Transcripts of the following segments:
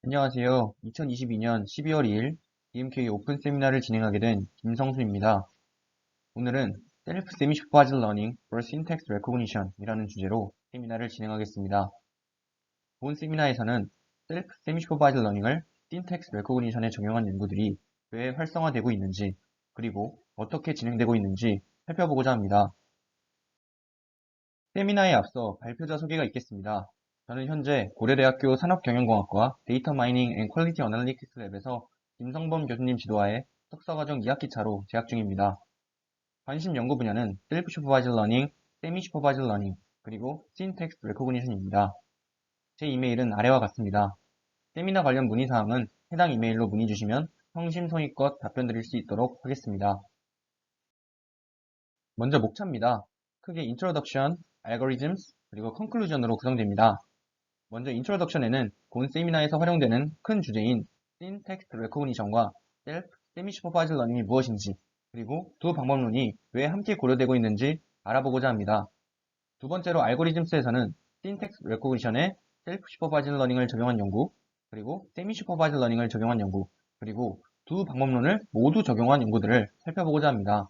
안녕하세요. 2022년 12월 2일 BMK 오픈 세미나를 진행하게 된 김성수입니다. 오늘은 Self-Semi-Supervised Learning for Syntax Recognition 이라는 주제로 세미나를 진행하겠습니다. 본 세미나에서는 Self-Semi-Supervised Learning을 Syntax Recognition에 적용한 연구들이 왜 활성화되고 있는지, 그리고 어떻게 진행되고 있는지 살펴보고자 합니다. 세미나에 앞서 발표자 소개가 있겠습니다. 저는 현재 고려대학교 산업경영공학과 데이터 마이닝 앤 퀄리티 어널리틱스 랩에서 김성범 교수님 지도하에 석사과정 2학기 차로 재학 중입니다. 관심 연구 분야는 셀프 슈퍼바이즈 러닝, 세미 슈퍼바이즈 러닝, 그리고 신텍스 레코그니션입니다. 제 이메일은 아래와 같습니다. 세미나 관련 문의사항은 해당 이메일로 문의 주시면 성심성의껏 답변 드릴 수 있도록 하겠습니다. 먼저 목차입니다. 크게 Introduction, Algorithms, 그리고 Conclusion으로 구성됩니다. 먼저 인트로덕션에는 본 세미나에서 활용되는 큰 주제인 Syntax Recognition과 Self Semi-Supervised Learning이 무엇인지, 그리고 두 방법론이 왜 함께 고려되고 있는지 알아보고자 합니다. 두 번째로 알고리즘스에서는 Syntax Recognition에 Self Supervised Learning을 적용한 연구, 그리고 Semi-Supervised Learning을 적용한 연구, 그리고 두 방법론을 모두 적용한 연구들을 살펴보고자 합니다.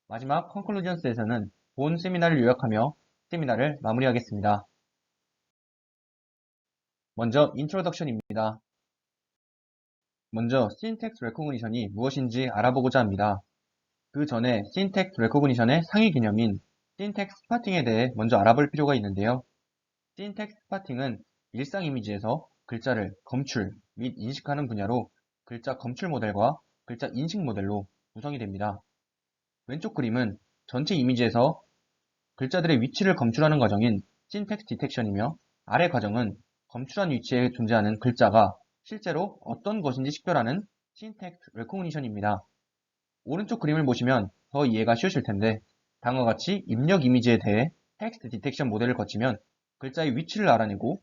마지막 Conclusions에서는 본 세미나를 요약하며 세미나를 마무리하겠습니다. 먼저 인트로덕션입니다. 먼저 Syntax Recognition이 무엇인지 알아보고자 합니다. 그 전에 Syntax Recognition의 상위 개념인 Syntax Spotting에 대해 먼저 알아볼 필요가 있는데요. Syntax Spotting은 일상 이미지에서 글자를 검출 및 인식하는 분야로 글자 검출 모델과 글자 인식 모델로 구성이 됩니다. 왼쪽 그림은 전체 이미지에서 글자들의 위치를 검출하는 과정인 Syntax Detection이며, 아래 과정은 검출한 위치에 존재하는 글자가 실제로 어떤 것인지 식별하는 Syntax Recognition입니다. 오른쪽 그림을 보시면 더 이해가 쉬우실 텐데, 다음과 같이 입력 이미지에 대해 텍스트 디텍션 모델을 거치면 글자의 위치를 알아내고,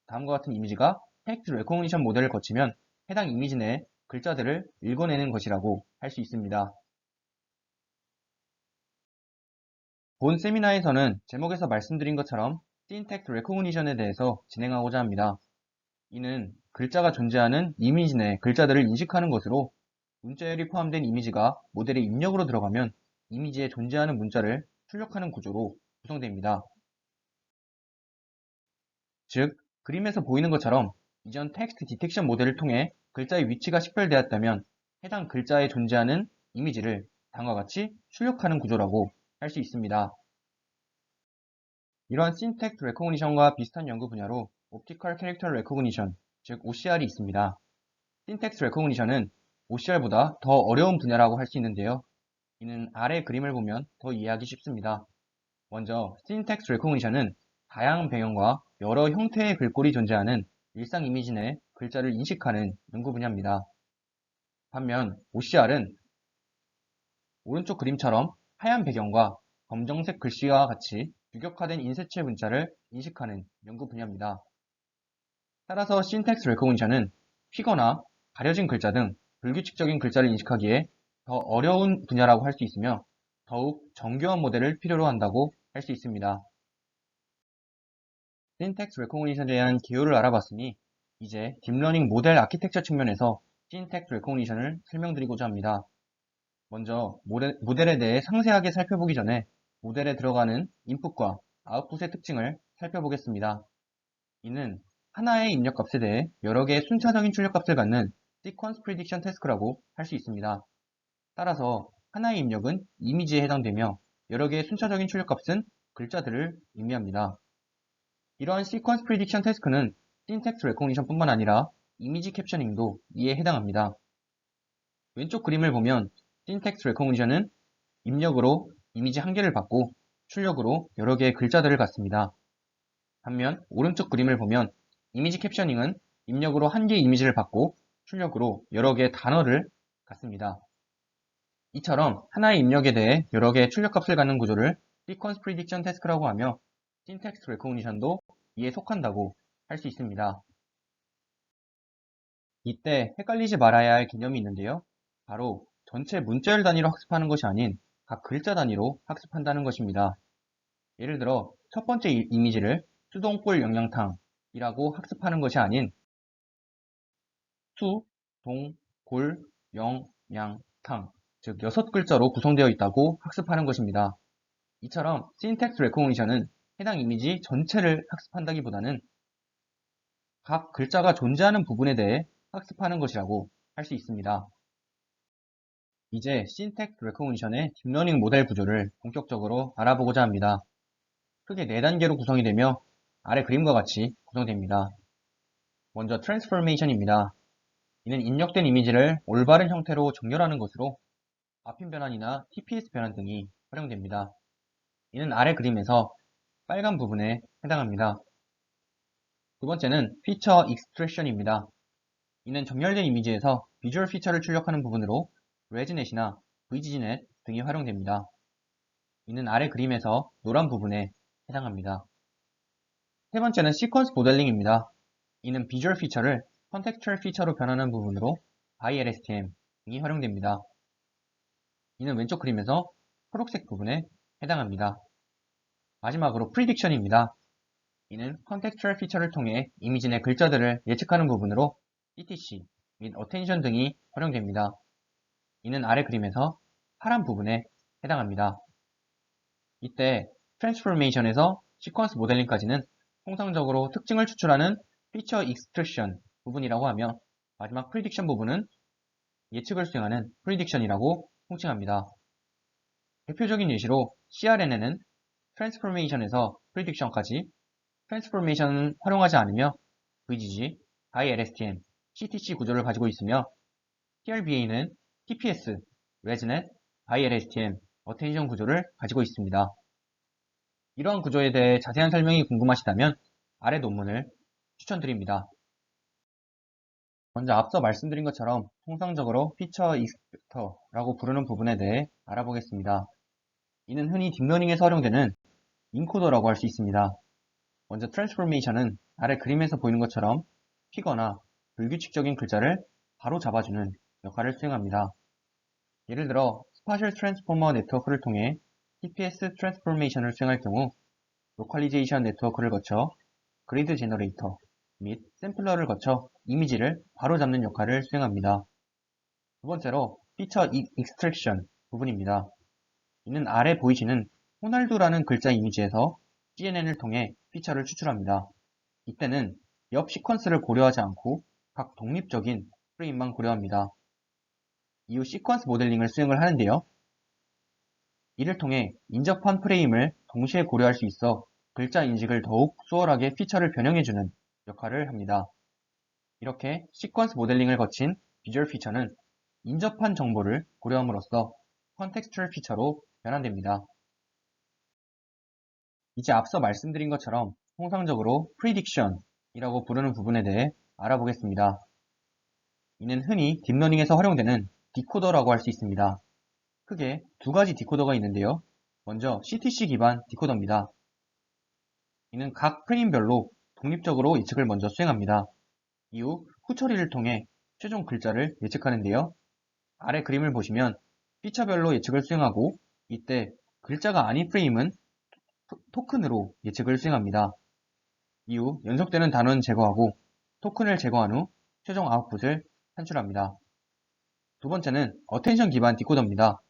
다음과 같은 이미지가 텍스트 레코그니션 모델을 거치면 해당 이미지 내 글자들을 읽어내는 것이라고 할 수 있습니다. 본 세미나에서는 제목에서 말씀드린 것처럼 Syntax Recognition에 대해서 진행하고자 합니다. 이는 글자가 존재하는 이미지 내 글자들을 인식하는 것으로, 문자열이 포함된 이미지가 모델의 입력으로 들어가면 이미지에 존재하는 문자를 출력하는 구조로 구성됩니다. 즉, 그림에서 보이는 것처럼 이전 텍스트 디텍션 모델을 통해 글자의 위치가 식별되었다면 해당 글자에 존재하는 이미지를 다음과 같이 출력하는 구조라고 할 수 있습니다. 이러한 Syntax Recognition과 비슷한 연구 분야로 Optical Character Recognition, 즉 OCR이 있습니다. Syntax Recognition은 OCR보다 더 어려운 분야라고 할 수 있는데요. 이는 아래 그림을 보면 더 이해하기 쉽습니다. 먼저 Syntax Recognition은 다양한 배경과 여러 형태의 글꼴이 존재하는 일상 이미지 내 글자를 인식하는 연구 분야입니다. 반면 OCR은 오른쪽 그림처럼 하얀 배경과 검정색 글씨와 같이 규격화된 인쇄체 문자를 인식하는 연구 분야입니다. 따라서 Syntax Recognition은 휘거나 가려진 글자 등 불규칙적인 글자를 인식하기에 더 어려운 분야라고 할 수 있으며, 더욱 정교한 모델을 필요로 한다고 할 수 있습니다. Syntax Recognition에 대한 개요를 알아봤으니 이제 딥러닝 모델 아키텍처 측면에서 Syntax Recognition을 설명드리고자 합니다. 먼저 모델에 대해 상세하게 살펴보기 전에 모델에 들어가는 인풋과 아웃풋의 특징을 살펴보겠습니다. 이는 하나의 입력값에 대해 여러 개의 순차적인 출력값을 갖는 Sequence Prediction Task라고 할 수 있습니다. 따라서 하나의 입력은 이미지에 해당되며 여러 개의 순차적인 출력값은 글자들을 의미합니다. 이러한 Sequence Prediction Task는 Syntax Recognition 뿐만 아니라 이미지 캡셔닝도 이에 해당합니다. 왼쪽 그림을 보면 Syntax Recognition은 입력으로 이미지 한 개를 받고 출력으로 여러 개의 글자들을 갖습니다. 반면 오른쪽 그림을 보면 이미지 캡셔닝은 입력으로 한 개의 이미지를 받고 출력으로 여러 개의 단어를 갖습니다. 이처럼 하나의 입력에 대해 여러 개의 출력값을 갖는 구조를 Sequence Prediction Task라고 하며, Syntax Recognition도 이에 속한다고 할 수 있습니다. 이때 헷갈리지 말아야 할 개념이 있는데요. 바로 전체 문자열 단위로 학습하는 것이 아닌 각 글자 단위로 학습한다는 것입니다. 예를 들어 첫 번째 이미지를 수동볼 영양탕이라고 학습하는 것이 아닌 수, 동, 골, 영, 양, 탕, 즉 6글자로 구성되어 있다고 학습하는 것입니다. 이처럼 syntax recognition은 해당 이미지 전체를 학습한다기보다는 각 글자가 존재하는 부분에 대해 학습하는 것이라고 할 수 있습니다. 이제 syntax recognition의 딥러닝 모델 구조를 본격적으로 알아보고자 합니다. 크게 4단계로 구성이 되며 아래 그림과 같이 구성됩니다. 먼저 transformation입니다. 이는 입력된 이미지를 올바른 형태로 정렬하는 것으로 앞핀 변환이나 TPS 변환 등이 활용됩니다. 이는 아래 그림에서 빨간 부분에 해당합니다. 두 번째는 피처 익스트랙션입니다. 이는 정렬된 이미지에서 비주얼 피처를 출력하는 부분으로 레지넷이나 VGNet 등이 활용됩니다. 이는 아래 그림에서 노란 부분에 해당합니다. 세 번째는 시퀀스 모델링입니다. 이는 비주얼 피처를 컨텍스추얼 피처로 변환하는 부분으로 ByLSTM 등이 활용됩니다. 이는 왼쪽 그림에서 초록색 부분에 해당합니다. 마지막으로 프리딕션입니다. 이는 컨텍스추얼 피처를 통해 이미지 내 글자들을 예측하는 부분으로 CTC 및 어텐션 등이 활용됩니다. 이는 아래 그림에서 파란 부분에 해당합니다. 이때 트랜스포메이션에서 시퀀스 모델링까지는 통상적으로 특징을 추출하는 피처 익스트랙션 부분이라고 하며 마지막 프리딕션 부분은 예측을 수행하는 프리딕션이라고 통칭합니다. 대표적인 예시로 CRNN은 트랜스포메이션에서 프리딕션까지 트랜스포메이션을 활용하지 않으며 VGG, ByLSTM, CTC 구조를 가지고 있으며 TRBA는 TPS, ResNet, ByLSTM, 어텐션 구조를 가지고 있습니다. 이러한 구조에 대해 자세한 설명이 궁금하시다면 아래 논문을 추천드립니다. 먼저 앞서 말씀드린 것처럼 통상적으로 피처 익스펙터라고 부르는 부분에 대해 알아보겠습니다. 이는 흔히 딥러닝에서 활용되는 인코더라고 할 수 있습니다. 먼저 트랜스포메이션은 아래 그림에서 보이는 것처럼 피거나 불규칙적인 글자를 바로 잡아주는 역할을 수행합니다. 예를 들어 스파셜 트랜스포머 네트워크를 통해 TPS 트랜스포메이션을 수행할 경우 로컬리제이션 네트워크를 거쳐 그리드 제너레이터 및 샘플러를 거쳐 이미지를 바로잡는 역할을 수행합니다. 두 번째로 피처 익스트랙션 부분입니다. 이는 아래 보이시는 호날두라는 글자 이미지에서 CNN을 통해 피처를 추출합니다. 이때는 옆 시퀀스를 고려하지 않고 각 독립적인 프레임만 고려합니다. 이후 시퀀스 모델링을 수행을 하는데요. 이를 통해 인접한 프레임을 동시에 고려할 수 있어 글자 인식을 더욱 수월하게 피처를 변형해주는 역할을 합니다. 이렇게 시퀀스 모델링을 거친 비주얼 피처는 인접한 정보를 고려함으로써 컨텍스추얼 피처로 변환됩니다. 이제 앞서 말씀드린 것처럼 통상적으로 프리딕션이라고 부르는 부분에 대해 알아보겠습니다. 이는 흔히 딥러닝에서 활용되는 디코더라고 할 수 있습니다. 크게 두 가지 디코더가 있는데요. 먼저 CTC 기반 디코더입니다. 이는 각 프레임별로 독립적으로 예측을 먼저 수행합니다. 이후 후처리를 통해 최종 글자를 예측하는데요. 아래 그림을 보시면 피처별로 예측을 수행하고 이때 글자가 아닌 프레임은 토큰으로 예측을 수행합니다. 이후 연속되는 단어는 제거하고 토큰을 제거한 후 최종 아웃풋을 산출합니다. 두 번째는 어텐션 기반 디코더입니다.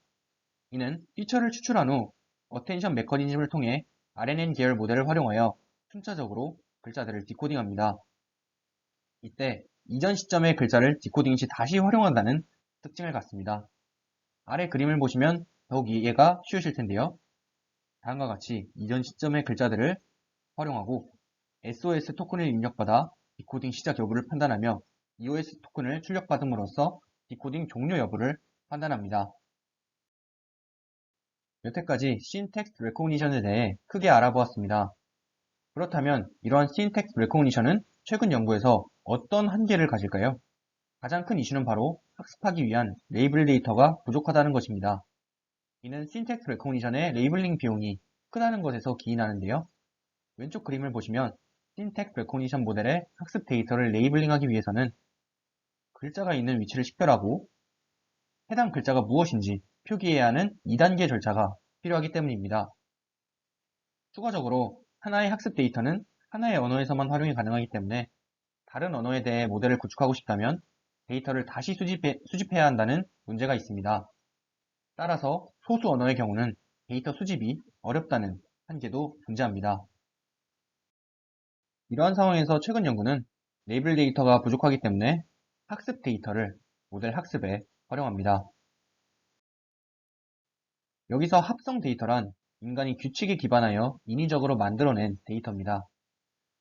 이는 피처를 추출한 후 어텐션 메커니즘을 통해 RNN 계열 모델을 활용하여 순차적으로 글자들을 디코딩합니다. 이때 이전 시점의 글자를 디코딩 시 다시 활용한다는 특징을 갖습니다. 아래 그림을 보시면 더욱 이해가 쉬우실 텐데요. 다음과 같이 이전 시점의 글자들을 활용하고 SOS 토큰을 입력받아 디코딩 시작 여부를 판단하며 EOS 토큰을 출력받음으로써 디코딩 종료 여부를 판단합니다. 여태까지 syntax recognition에 대해 크게 알아보았습니다. 그렇다면 이러한 syntax recognition은 최근 연구에서 어떤 한계를 가질까요? 가장 큰 이슈는 바로 학습하기 위한 레이블 데이터가 부족하다는 것입니다. 이는 syntax recognition의 레이블링 비용이 크다는 것에서 기인하는데요. 왼쪽 그림을 보시면 syntax recognition 모델의 학습 데이터를 레이블링하기 위해서는 글자가 있는 위치를 식별하고 해당 글자가 무엇인지 표기해야 하는 2단계 절차가 필요하기 때문입니다. 추가적으로 하나의 학습 데이터는 하나의 언어에서만 활용이 가능하기 때문에 다른 언어에 대해 모델을 구축하고 싶다면 데이터를 다시 수집해야 한다는 문제가 있습니다. 따라서 소수 언어의 경우는 데이터 수집이 어렵다는 한계도 존재합니다. 이러한 상황에서 최근 연구는 레이블 데이터가 부족하기 때문에 학습 데이터를 모델 학습에 활용합니다. 여기서 합성 데이터란 인간이 규칙에 기반하여 인위적으로 만들어낸 데이터입니다.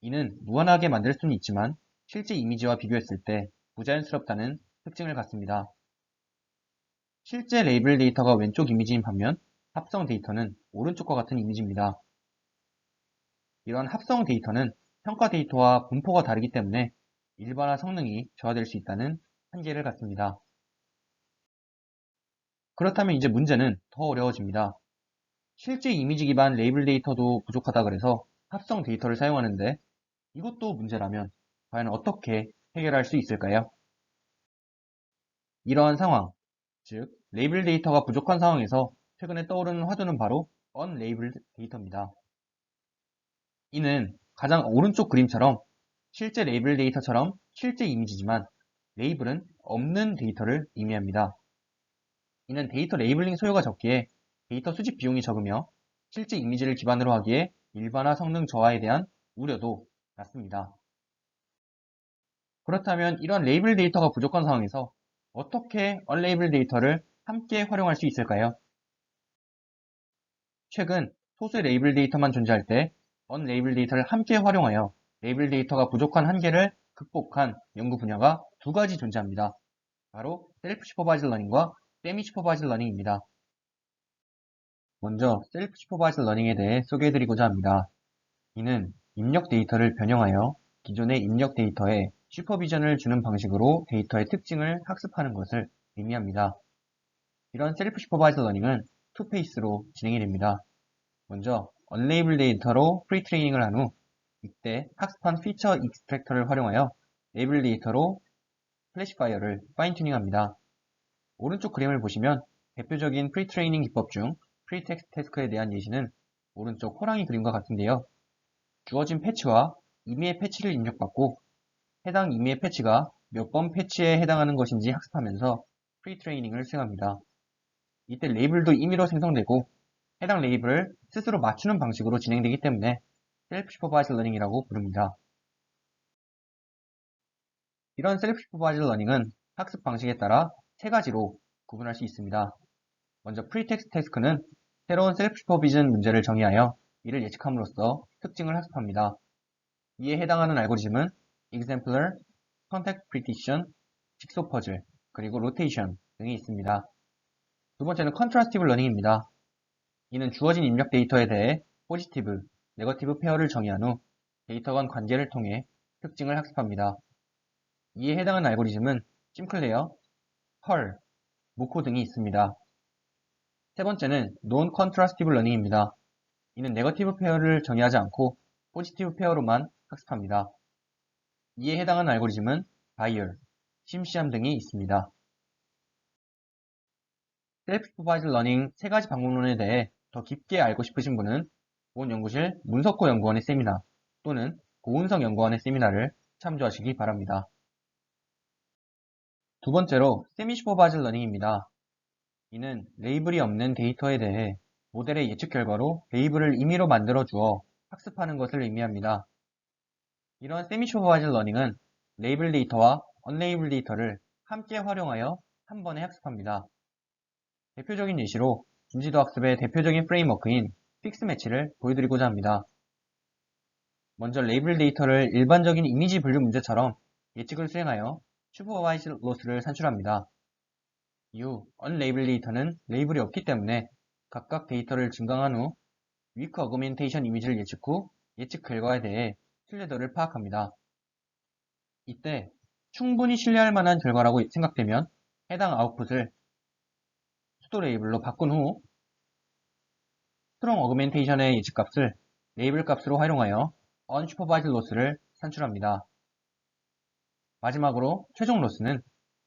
이는 무한하게 만들 수는 있지만 실제 이미지와 비교했을 때 부자연스럽다는 특징을 갖습니다. 실제 레이블 데이터가 왼쪽 이미지인 반면 합성 데이터는 오른쪽과 같은 이미지입니다. 이러한 합성 데이터는 평가 데이터와 분포가 다르기 때문에 일반화 성능이 저하될 수 있다는 한계를 갖습니다. 그렇다면 이제 문제는 더 어려워집니다. 실제 이미지 기반 레이블 데이터도 부족하다 그래서 합성 데이터를 사용하는데 이것도 문제라면 과연 어떻게 해결할 수 있을까요? 이러한 상황, 즉 레이블 데이터가 부족한 상황에서 최근에 떠오르는 화두는 바로 unlabeled 데이터입니다. 이는 가장 오른쪽 그림처럼 실제 레이블 데이터처럼 실제 이미지지만 레이블은 없는 데이터를 의미합니다. 이는 데이터 레이블링 소요가 적기에 데이터 수집 비용이 적으며 실제 이미지를 기반으로 하기에 일반화 성능 저하에 대한 우려도 낮습니다. 그렇다면 이런 레이블 데이터가 부족한 상황에서 어떻게 언레이블 데이터를 함께 활용할 수 있을까요? 최근 소수의 레이블 데이터만 존재할 때 언레이블 데이터를 함께 활용하여 레이블 데이터가 부족한 한계를 극복한 연구 분야가 두 가지 존재합니다. 바로 셀프 슈퍼바이즈 러닝과 세미 슈퍼바이즈 러닝입니다. 먼저 셀프 슈퍼바이즈 러닝에 대해 소개해드리고자 합니다. 이는 입력 데이터를 변형하여 기존의 입력 데이터에 슈퍼비전을 주는 방식으로 데이터의 특징을 학습하는 것을 의미합니다. 이런 셀프 슈퍼바이즈 러닝은 투 페이스로 진행이 됩니다. 먼저 언레이블 데이터로 프리트레이닝을 한 후 이때 학습한 피처 익스트랙터를 활용하여 레이블 데이터로 클래시파이어를 파인 튜닝합니다. 오른쪽 그림을 보시면 대표적인 프리트레이닝 기법 중 프리텍스트 태스크에 대한 예시는 오른쪽 호랑이 그림과 같은데요. 주어진 패치와 임의의 패치를 입력받고 해당 임의의 패치가 몇 번 패치에 해당하는 것인지 학습하면서 프리트레이닝을 수행합니다. 이때 레이블도 임의로 생성되고 해당 레이블을 스스로 맞추는 방식으로 진행되기 때문에 셀프 슈퍼바이즈 러닝이라고 부릅니다. 이런 셀프 슈퍼바이즈 러닝은 학습 방식에 따라 세 가지로 구분할 수 있습니다. 먼저 프리텍스트 태스크는 새로운 셀프 슈퍼비전 문제를 정의하여 이를 예측함으로써 특징을 학습합니다. 이에 해당하는 알고리즘은 Exemplar, Context Prediction, 직소 퍼즐, 그리고 로테이션 등이 있습니다. 두 번째는 컨트라스티브 러닝입니다. 이는 주어진 입력 데이터에 대해 포지티브, 네거티브 페어를 정의한 후 데이터 간 관계를 통해 특징을 학습합니다. 이에 해당하는 알고리즘은 심클레어, 펄, 모코 등이 있습니다. 세 번째는 논 컨트라스티브 러닝입니다. 이는 네거티브 페어를 정의하지 않고 포지티브 페어로만 학습합니다. 이에 해당하는 알고리즘은 바이얼, 심시암 등이 있습니다. 셀프 슈퍼바이즈 러닝 세 가지 방법론에 대해 더 깊게 알고 싶으신 분은 보훈연구실 문석호 연구원의 세미나 또는 고은성 연구원의 세미나를 참조하시기 바랍니다. 두 번째로 세미 슈퍼바이즈 러닝입니다. 이는 레이블이 없는 데이터에 대해 모델의 예측 결과로 레이블을 임의로 만들어 주어 학습하는 것을 의미합니다. 이러한 세미 슈퍼바이즈 러닝은 레이블 데이터와 언레이블 데이터를 함께 활용하여 한 번에 학습합니다. 대표적인 예시로 인지도 학습의 대표적인 프레임워크인 픽스 매치를 보여드리고자 합니다. 먼저 레이블 데이터를 일반적인 이미지 분류 문제처럼 예측을 수행하여 슈퍼바이즈 로스를 산출합니다. 이후 언레이블 데이터는 레이블이 없기 때문에 각각 데이터를 증강한 후 위크 어그멘테이션 이미지를 예측 후 예측 결과에 대해 신뢰도를 파악합니다. 이때 충분히 신뢰할 만한 결과라고 생각되면 해당 아웃풋을 수도 레이블로 바꾼 후 스트롱 어그멘테이션의 예측값을 레이블 값으로 활용하여 unsupervised loss를 산출합니다. 마지막으로 최종 로스는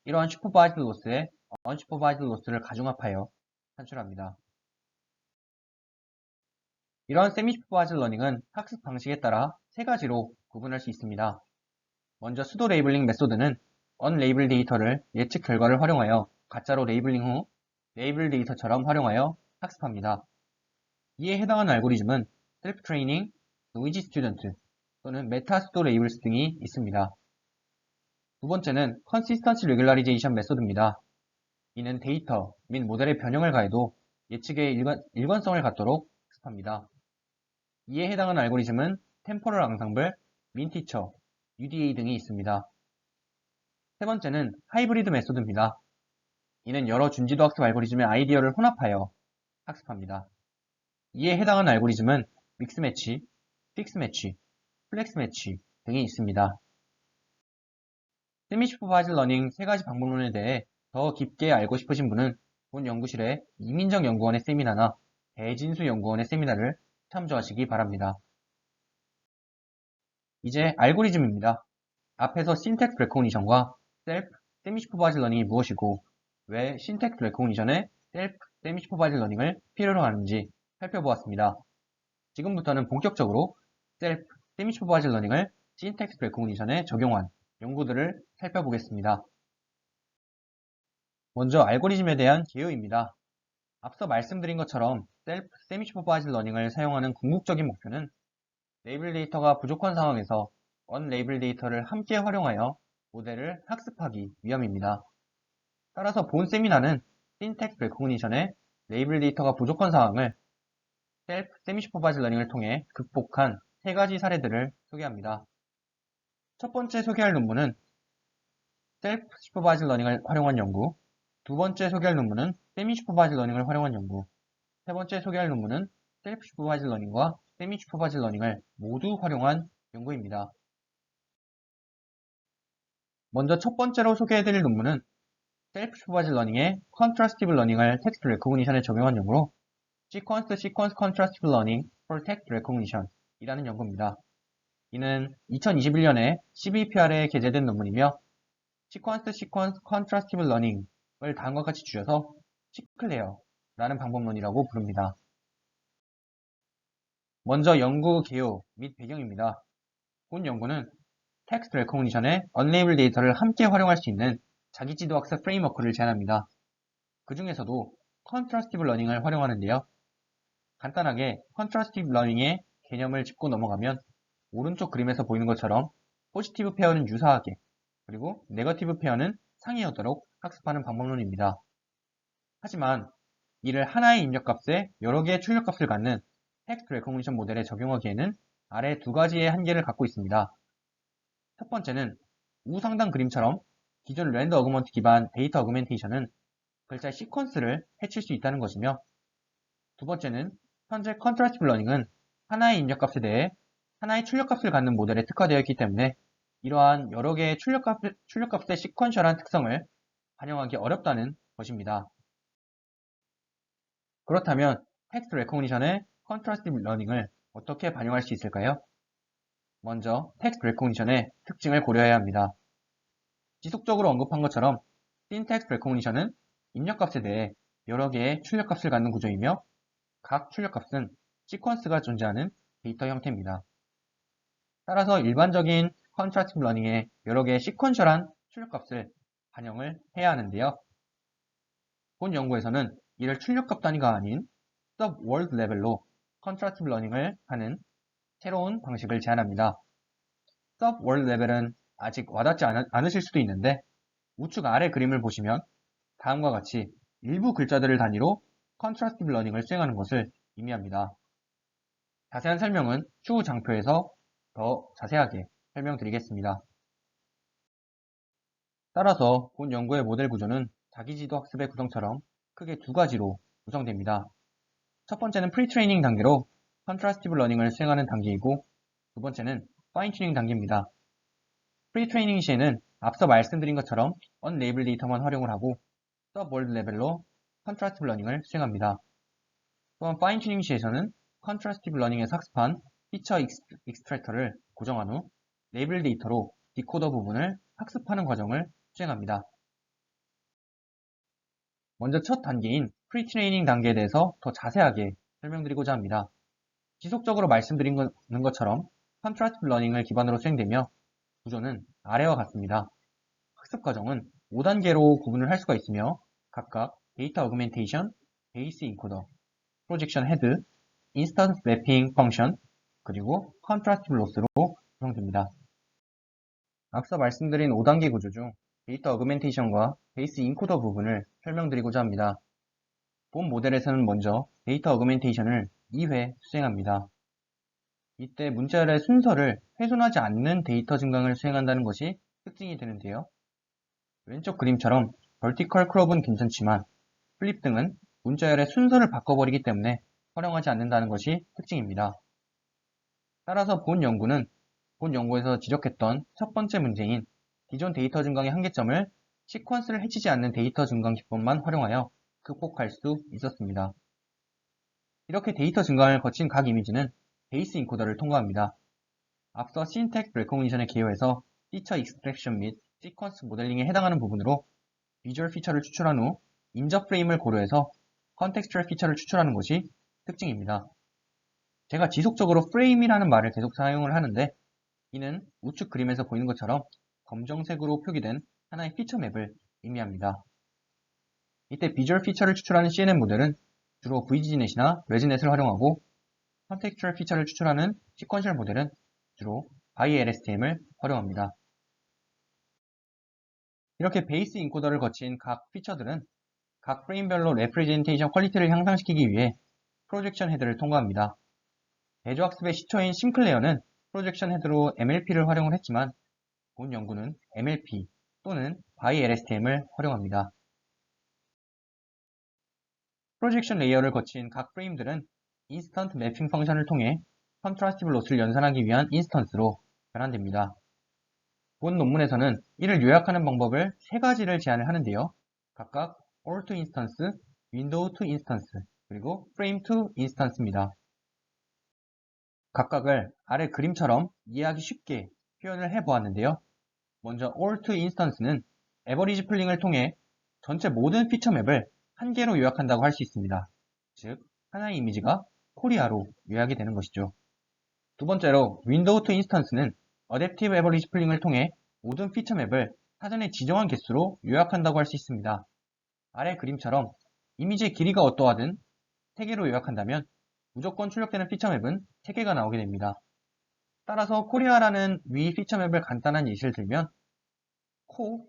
이러한 슈퍼바이즈드 로스에 unsupervised loss를 가중합하여 산출합니다. 이러한 세미 슈퍼바이즈드 러닝은 학습 방식에 따라 세 가지로 구분할 수 있습니다. 먼저 수도 레이블링 메소드는 언레이블 데이터를 예측 결과를 활용하여 가짜로 레이블링 후 레이블 데이터처럼 활용하여 학습합니다. 이에 해당하는 알고리즘은 셀프 트레이닝, 노이지 스튜던트 또는 메타스토 레이블스 등이 있습니다. 두 번째는 컨시스턴시 레귤라리제이션 메소드입니다. 이는 데이터 및 모델의 변형을 가해도 예측의 일관성을 갖도록 학습합니다. 이에 해당하는 알고리즘은 템포럴 앙상블, 민티처, UDA 등이 있습니다. 세 번째는 하이브리드 메소드입니다. 이는 여러 준지도 학습 알고리즘의 아이디어를 혼합하여 학습합니다. 이에 해당하는 알고리즘은 믹스매치, 픽스매치, 플렉스매치 등이 있습니다. 세미슈퍼바이즈드 러닝 세 가지 방법론에 대해 더 깊게 알고 싶으신 분은 본 연구실의 이민정 연구원의 세미나나 배진수 연구원의 세미나를 참조하시기 바랍니다. 이제 알고리즘입니다. 앞에서 신텍스 레코그니션과 셀프 세미슈퍼바이즈드 러닝이 무엇이고 왜 신텍스 레코그니션에 셀프 세미슈퍼바이즈드 러닝을 필요로 하는지 살펴보았습니다. 지금부터는 본격적으로 셀프 세미슈퍼바이즈드 러닝을 신텍스 레코그니션에 적용한 연구들을 살펴보겠습니다. 먼저 알고리즘에 대한 개요입니다. 앞서 말씀드린 것처럼 셀프 세미슈퍼바이즈드 러닝을 사용하는 궁극적인 목표는 레이블 데이터가 부족한 상황에서 언레이블 데이터를 함께 활용하여 모델을 학습하기 위함입니다. 따라서 본 세미나는 신텍스 레코그니션의 레이블 데이터가 부족한 상황을 셀프 세미슈퍼바이즈드 러닝을 통해 극복한 세 가지 사례들을 소개합니다. 첫 번째 소개할 논문은 셀프 슈퍼바이즈드 러닝을 활용한 연구, 두 번째 소개할 논문은 세미 슈퍼바이즈드 러닝을 활용한 연구, 세 번째 소개할 논문은 셀프 슈퍼바이즈드 러닝과 세미 슈퍼바이즈드 러닝을 모두 활용한 연구입니다. 먼저 첫 번째로 소개해드릴 논문은 셀프 슈퍼바이즈드 러닝의 컨트라스티브 러닝을 텍스트 레코그니션에 적용한 연구로 Sequence Contrastive Learning for Text Recognition 이라는 연구입니다. 이는 2021년에 CBPR에 게재된 논문이며 Sequence Contrastive Learning을 다음과 같이 줄여서 시클레어라는 방법론이라고 부릅니다. 먼저 연구 개요 및 배경입니다. 본 연구는 텍스트 레코그니션의 언레이블 데이터를 함께 활용할 수 있는 자기지도 학습 프레임워크를 제안합니다. 그 중에서도 컨트라스티브 러닝을 활용하는데요. 간단하게 컨트라스티브 러닝의 개념을 짚고 넘어가면 오른쪽 그림에서 보이는 것처럼 포지티브 페어는 유사하게 그리고 네거티브 페어는 상이하도록 학습하는 방법론입니다. 하지만 이를 하나의 입력값에 여러 개의 출력값을 갖는 텍스트 레코그니션 모델에 적용하기에는 아래 두 가지의 한계를 갖고 있습니다. 첫 번째는 우상단 그림처럼 기존 랜더 어그먼트 기반 데이터 어그멘테이션은 글자의 시퀀스를 해칠 수 있다는 것이며 두 번째는 현재 컨트라스티브 러닝은 하나의 입력값에 대해 하나의 출력값을 갖는 모델에 특화되어 있기 때문에 이러한 여러 개의 출력값의 시퀀셜한 특성을 반영하기 어렵다는 것입니다. 그렇다면 텍스트 레코그니션의 컨트라스티브 러닝을 어떻게 반영할 수 있을까요? 먼저 텍스트 레코그니션의 특징을 고려해야 합니다. 지속적으로 언급한 것처럼 텍스트 레코그니션은 입력값에 대해 여러 개의 출력값을 갖는 구조이며 각 출력값은 시퀀스가 존재하는 데이터 형태입니다. 따라서 일반적인 컨트라스티브 러닝에 여러 개의 시퀀셜한 출력값을 반영을 해야 하는데요. 본 연구에서는 이를 출력값 단위가 아닌 sub-word 레벨로 컨트라스티브 러닝을 하는 새로운 방식을 제안합니다. sub-word 레벨은 아직 와닿지 않으실 수도 있는데 우측 아래 그림을 보시면 다음과 같이 일부 글자들을 단위로 컨트라스티브 러닝을 수행하는 것을 의미합니다. 자세한 설명은 추후 장표에서 더 자세하게 설명드리겠습니다. 따라서 본 연구의 모델 구조는 자기지도 학습의 구성처럼 크게 두 가지로 구성됩니다. 첫 번째는 프리트레이닝 단계로 컨트라스티브 러닝을 수행하는 단계이고 두 번째는 파인 튜닝 단계입니다. 프리트레이닝 시에는 앞서 말씀드린 것처럼 언레이블 데이터만 활용을 하고 서브월드 레벨로 컨트라스티브 러닝을 수행합니다. 또한 파인 튜닝 시에서는 컨트라스티브 러닝에서 학습한 피처 익스트랙터를 고정한 후 레이블 데이터로 디코더 부분을 학습하는 과정을 수행합니다. 먼저 첫 단계인 프리트레이닝 단계에 대해서 더 자세하게 설명드리고자 합니다. 지속적으로 말씀드린 것처럼 컨트라스티브 러닝을 기반으로 수행되며 구조는 아래와 같습니다. 학습 과정은 5단계로 구분을 할 수가 있으며 각각 데이터 어그멘테이션, 베이스 인코더, 프로젝션 헤드, 인스턴스 매핑 펑션, 그리고 컨트라스티브 로스로 구성됩니다. 앞서 말씀드린 5단계 구조 중 데이터 어그멘테이션과 베이스 인코더 부분을 설명드리고자 합니다. 본 모델에서는 먼저 데이터 어그멘테이션을 2회 수행합니다. 이때 문자열의 순서를 훼손하지 않는 데이터 증강을 수행한다는 것이 특징이 되는데요. 왼쪽 그림처럼 vertical 크롭은 괜찮지만 플립 등은 문자열의 순서를 바꿔버리기 때문에 활용하지 않는다는 것이 특징입니다. 따라서 본 연구에서 지적했던 첫 번째 문제인 기존 데이터 증강의 한계점을 시퀀스를 해치지 않는 데이터 증강 기법만 활용하여 극복할 수 있었습니다. 이렇게 데이터 증강을 거친 각 이미지는 베이스 인코더를 통과합니다. 앞서 신텍 레코그니션의 개요에서 피처 익스트랙션 및 시퀀스 모델링에 해당하는 부분으로 비주얼 피처를 추출한 후 인저 프레임을 고려해서 컨텍스추얼 피처를 추출하는 것이 특징입니다. 제가 지속적으로 프레임이라는 말을 계속 사용을 하는데 이는 우측 그림에서 보이는 것처럼 검정색으로 표기된 하나의 피처 맵을 의미합니다. 이때 비주얼 피처를 추출하는 CNN 모델은 주로 VGNet이나 레즈넷을 활용하고 컨텍스추얼 피처를 추출하는 시퀀셜 모델은 주로 ByLSTM을 활용합니다. 이렇게 베이스 인코더를 거친 각 피처들은 각 프레임별로 레프레젠테이션 퀄리티를 향상시키기 위해 프로젝션 헤드를 통과합니다. 대조학습의 시초인 심클레어는 프로젝션 헤드로 MLP를 활용을 했지만 본 연구는 MLP 또는 ByLSTM을 활용합니다. 프로젝션 레이어를 거친 각 프레임들은 인스턴트 매핑 펑션을 통해 컨트라스티브 로스를 연산하기 위한 인스턴스로 변환됩니다. 본 논문에서는 이를 요약하는 방법을 세 가지를 제안을 하는데요. 각각 all to instance, window to instance, 그리고 frame to instance입니다. 각각을 아래 그림처럼 이해하기 쉽게 표현을 해보았는데요. 먼저 all to instance는 에버리지 플링을 통해 전체 모든 피처 맵을 한 개로 요약한다고 할 수 있습니다. 즉, 하나의 이미지가 코리아로 요약이 되는 것이죠. 두 번째로 window to instance는 어댑티브 에버리지 플링을 통해 모든 피처 맵을 사전에 지정한 개수로 요약한다고 할 수 있습니다. 아래 그림처럼 이미지의 길이가 어떠하든 3개로 요약한다면 무조건 출력되는 피처 맵은 3개가 나오게 됩니다. 따라서 코리아라는 위 피처 맵을 간단한 예시를 들면 코,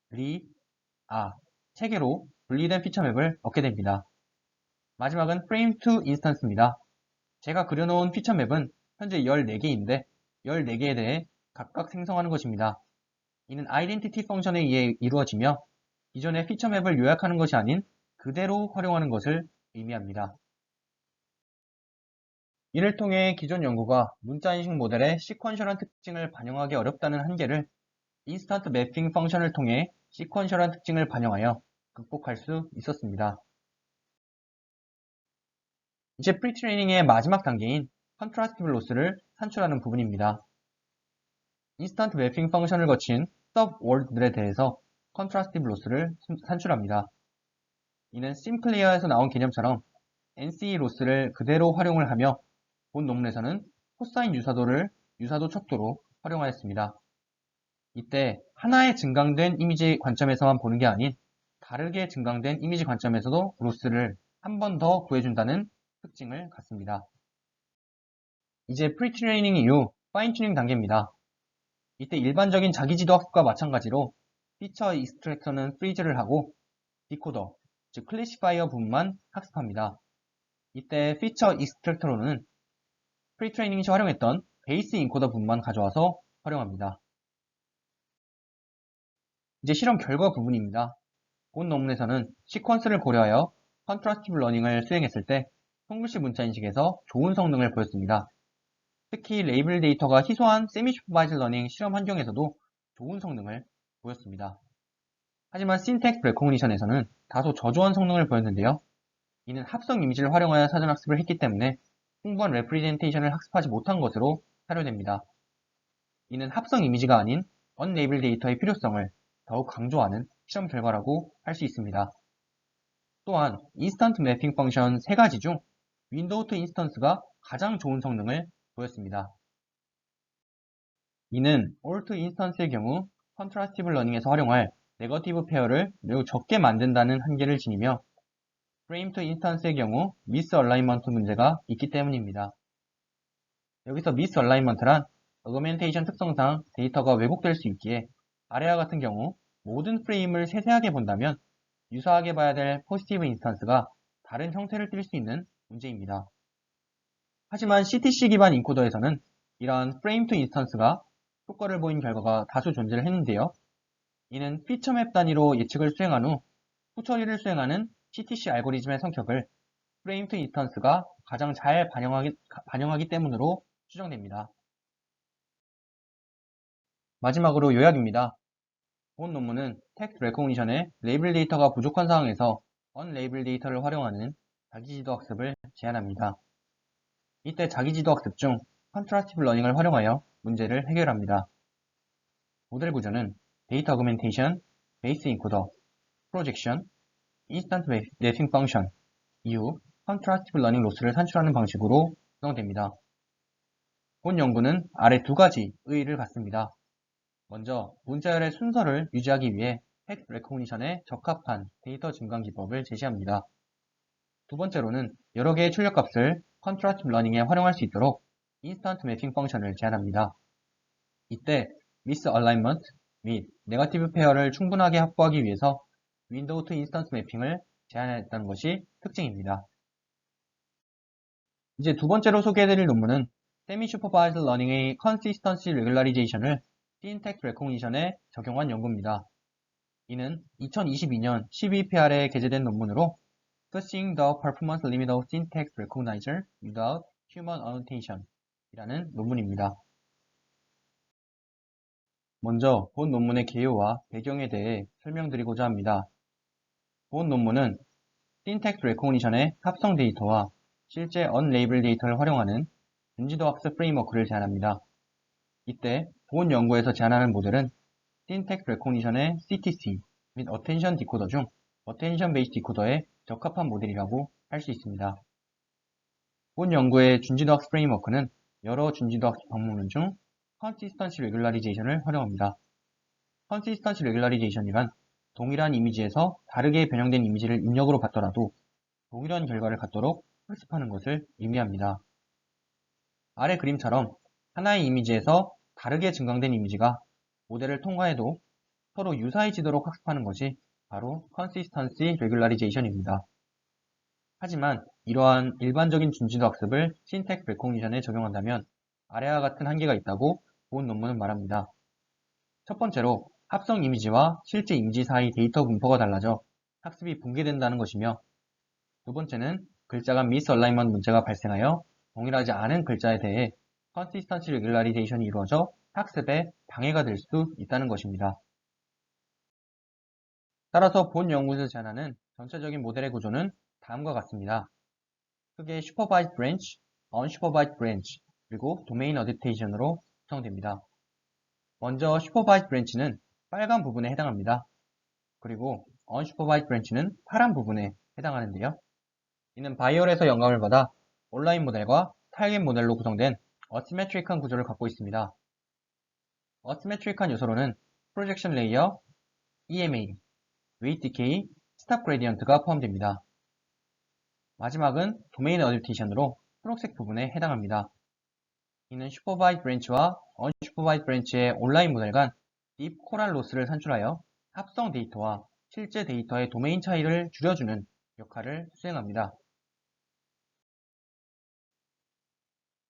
리, 아 3개로 분리된 피처 맵을 얻게 됩니다. 마지막은 frame to instance입니다. 제가 그려놓은 피처 맵은 현재 14개인데 14개에 대해 각각 생성하는 것입니다. 이는 아이덴티티 펑션에 의해 이루어지며 기존의 피처 맵을 요약하는 것이 아닌 그대로 활용하는 것을 의미합니다. 이를 통해 기존 연구가 문자인식 모델의 시퀀셜한 특징을 반영하기 어렵다는 한계를 인스턴트 매핑 펑션을 통해 시퀀셜한 특징을 반영하여 극복할 수 있었습니다. 이제 프리트레이닝의 마지막 단계인 컨트라스티브 로스를 산출하는 부분입니다. 인스턴트 매핑 펑션을 거친 서브 월드들에 대해서 컨트라스티브 로스를 산출합니다. 이는 심플레이어에서 나온 개념처럼 NC 로스를 그대로 활용을 하며 본 논문에서는 코사인 유사도 척도로 활용하였습니다. 이때 하나의 증강된 이미지 관점에서만 보는 게 아닌 다르게 증강된 이미지 관점에서도 로스를 한 번 더 구해준다는 특징을 갖습니다. 이제 프리트레이닝 이후 파인튜닝 단계입니다. 이때 일반적인 자기지도 학습과 마찬가지로 피처 익스트랙터는 프리즈를 하고 디코더, 즉 클래시파이어 부분만 학습합니다. 이때 피처 익스트랙터로는 프리트레이닝 시 활용했던 베이스 인코더 부분만 가져와서 활용합니다. 이제 실험 결과 부분입니다. 본 논문에서는 시퀀스를 고려하여 컨트라스티브 러닝을 수행했을 때 손글씨 문자 인식에서 좋은 성능을 보였습니다. 특히 레이블 데이터가 희소한 세미 슈퍼바이즈 러닝 실험 환경에서도 좋은 성능을 보였습니다. 하지만 신텍 레코그니션에서는 다소 저조한 성능을 보였는데요. 이는 합성 이미지를 활용하여 사전 학습을 했기 때문에 풍부한 레프리젠테이션을 학습하지 못한 것으로 사료됩니다. 이는 합성 이미지가 아닌 언레이블 데이터의 필요성을 더욱 강조하는 실험 결과라고 할 수 있습니다. 또한 인스턴트 매핑 펑션 3가지 중 윈도우 투 인스턴스가 가장 좋은 성능을 보였습니다. 이는 all to instance의 경우 컨트라스티브 러닝에서 활용할 네거티브 페어를 매우 적게 만든다는 한계를 지니며 프레임 투 인스턴스의 경우 미스 얼라이먼트 문제가 있기 때문입니다. 여기서 미스 얼라이먼트란 어그멘테이션 특성상 데이터가 왜곡될 수 있기에 아래와 같은 경우 모든 프레임을 세세하게 본다면 유사하게 봐야 될 포지티브 인스턴스가 다른 형태를 띨 수 있는 문제입니다. 하지만 CTC 기반 인코더에서는 이러한 프레임 투 인스턴스가 효과를 보인 결과가 다수 존재를 했는데요. 이는 피처맵 단위로 예측을 수행한 후 후처리를 수행하는 CTC 알고리즘의 성격을 프레임 투 인스턴스가 가장 잘 반영하기 때문으로 추정됩니다. 마지막으로 요약입니다. 본 논문은 텍스트 레코그니션의 레이블 데이터가 부족한 상황에서 언레이블 데이터를 활용하는 자기지도 학습을 제안합니다. 이때 자기지도 학습 중 컨트라스티브 러닝을 활용하여 문제를 해결합니다. 모델 구조는 데이터 어그멘테이션, 베이스 인코더, 프로젝션, 인스턴트 매핑 펑션, 이후 컨트라스티브 러닝 로스를 산출하는 방식으로 구성됩니다. 본 연구는 아래 두 가지 의의를 갖습니다. 먼저 문자열의 순서를 유지하기 위해 텍스트 레코그니션에 적합한 데이터 증강 기법을 제시합니다. 두 번째로는 여러 개의 출력값을 컨트라스티브 러닝에 활용할 수 있도록 인스턴트 매핑 펑션을 제안합니다. 이때 미스 얼라이먼트 및 네거티브 페어를 충분하게 확보하기 위해서 윈도우 투 인스턴스 매핑을 제안했다는 것이 특징입니다. 이제 두 번째로 소개해드릴 논문은 세미 슈퍼바이즈드 러닝의 컨시스턴시 레귤러리제이션을 틴텍스트 레코그니션에 적용한 연구입니다. 이는 2022년 12PR에 게재된 논문으로 Discussing the Performance Limit of Syntax Recognizer Without Human Annotation 이라는 논문입니다. 먼저 본 논문의 개요와 배경에 대해 설명드리고자 합니다. 본 논문은 Syntax Recognition의 합성 데이터와 실제 언레이블 데이터를 활용하는 준지도 학습 프레임워크를 제안합니다. 이때 본 연구에서 제안하는 모델은 Syntax Recognition의 CTC 및 Attention 디코더 중 Attention Based 디코더에 적합한 모델이라고 할 수 있습니다. 본 연구의 준지도 학습 프레임워크는 여러 준지도 학습 방법론 중 Consistency Regularization을 활용합니다. Consistency Regularization이란 동일한 이미지에서 다르게 변형된 이미지를 입력으로 받더라도 동일한 결과를 갖도록 학습하는 것을 의미합니다. 아래 그림처럼 하나의 이미지에서 다르게 증강된 이미지가 모델을 통과해도 서로 유사해지도록 학습하는 것이 바로 Consistency Regularization입니다. 하지만 이러한 일반적인 준지도 학습을 Syntax Recognition에 적용한다면 아래와 같은 한계가 있다고 본 논문은 말합니다. 첫 번째로 합성 이미지와 실제 이미지 사이 데이터 분포가 달라져 학습이 붕괴된다는 것이며 두 번째는 글자 간 미스 얼라이먼트 문제가 발생하여 동일하지 않은 글자에 대해 컨시스턴시 레귤라리제이션이 이루어져 학습에 방해가 될 수 있다는 것입니다. 따라서 본 연구에서 제안하는 전체적인 모델의 구조는 다음과 같습니다. 크게 슈퍼바이즈드 브랜치, 언슈퍼바이즈드 브랜치, 그리고 도메인 어댑테이션으로 구성됩니다. 먼저 슈퍼바이즈드 브랜치는 빨간 부분에 해당합니다. 그리고 언슈퍼바이즈드 브랜치는 파란 부분에 해당하는데요. 이는 바이올에서 영감을 받아 온라인 모델과 타겟 모델로 구성된 어시메트릭한 구조를 갖고 있습니다. 어시메트릭한 요소로는 프로젝션 레이어, EMA, 웨이트 디케이, 스탑 그레디언트가 포함됩니다. 마지막은 도메인 어댑테이션으로 초록색 부분에 해당합니다. 이는 슈퍼바이즈드 브랜치와 언슈퍼바이즈드 브랜치의 온라인 모델 간 딥 코랄 로스를 산출하여 합성 데이터와 실제 데이터의 도메인 차이를 줄여주는 역할을 수행합니다.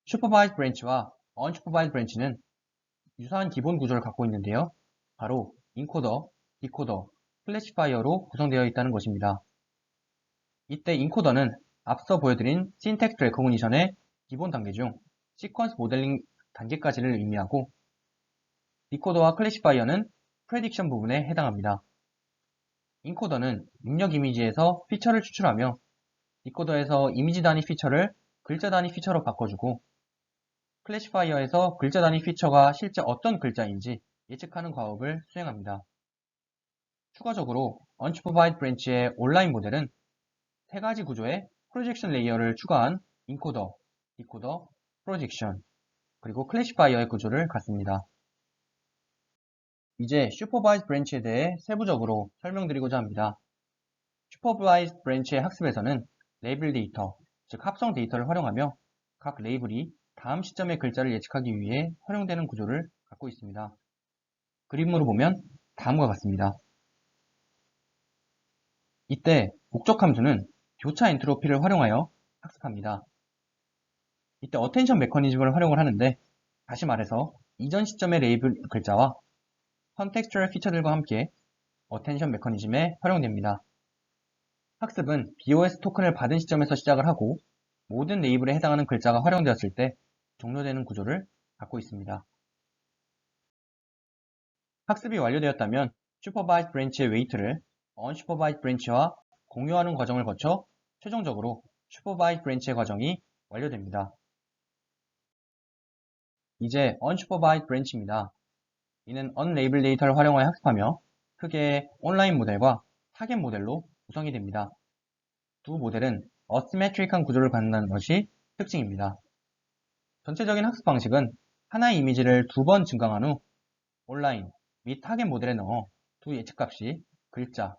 슈퍼바이즈드 브랜치와 언슈퍼바이즈드 브랜치는 유사한 기본 구조를 갖고 있는데요. 바로 인코더, 디코더, 클래시파이어로 구성되어 있다는 것입니다. 이때 인코더는 앞서 보여드린 신텍스트 레코그니션의 기본 단계 중 시퀀스 모델링 단계까지를 의미하고 디코더와 클래시파이어는 프레딕션 부분에 해당합니다. 인코더는 입력 이미지에서 피처를 추출하며 디코더에서 이미지 단위 피처를 글자 단위 피처로 바꿔주고 클래시파이어에서 글자 단위 피처가 실제 어떤 글자인지 예측하는 과업을 수행합니다. 추가적으로 언슈퍼바이드 브랜치의 온라인 모델은 세 가지 구조의 프로젝션 레이어를 추가한 인코더, 디코더, 프로젝션, 그리고 클래시파이어의 구조를 갖습니다. 이제 슈퍼바이즈 브랜치에 대해 세부적으로 설명드리고자 합니다. 슈퍼바이즈 브랜치의 학습에서는 레이블 데이터, 즉 합성 데이터를 활용하며 각 레이블이 다음 시점의 글자를 예측하기 위해 활용되는 구조를 갖고 있습니다. 그림으로 보면 다음과 같습니다. 이때 목적 함수는 교차 엔트로피를 활용하여 학습합니다. 이때 어텐션 메커니즘을 활용을 하는데, 다시 말해서 이전 시점의 레이블 글자와 컨텍스추얼 피처들과 함께 어텐션 메커니즘에 활용됩니다. 학습은 BOS 토큰을 받은 시점에서 시작을 하고 모든 레이블에 해당하는 글자가 활용되었을 때 종료되는 구조를 갖고 있습니다. 학습이 완료되었다면 슈퍼바이즈 브랜치의 웨이트를 언슈퍼바이즈 브랜치와 공유하는 과정을 거쳐 최종적으로 슈퍼바이즈 브랜치의 과정이 완료됩니다. 이제 언슈퍼바이즈 브랜치입니다. 이는 언레이블 데이터를 활용하여 학습하며 크게 온라인 모델과 타겟 모델로 구성이 됩니다. 두 모델은 어시메트릭한 구조를 갖는다는 것이 특징입니다. 전체적인 학습 방식은 하나의 이미지를 2번 증강한 후 온라인 및 타겟 모델에 넣어 두 예측값이 글자,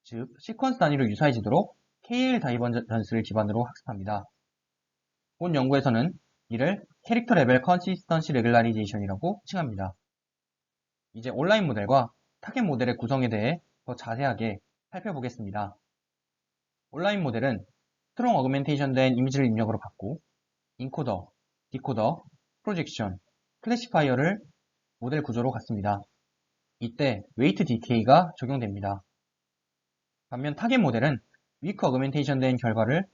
즉 시퀀스 단위로 유사해지도록 KL 다이버전스를 기반으로 학습합니다. 본 연구에서는 이를 캐릭터 레벨 컨시스턴시 레귤라리제이션이라고 칭합니다. 이제 온라인 모델과 타겟 모델의 구성에 대해 더 자세하게 살펴보겠습니다. 온라인 모델은 스트롱 어그멘테이션 된 이미지를 입력으로 받고 인코더, 디코더, 프로젝션, 클래시파이어를 모델 구조로 갖습니다. 이때 웨이트 DK가 적용됩니다. 반면 타겟 모델은 위크 어그멘테이션 된 결과를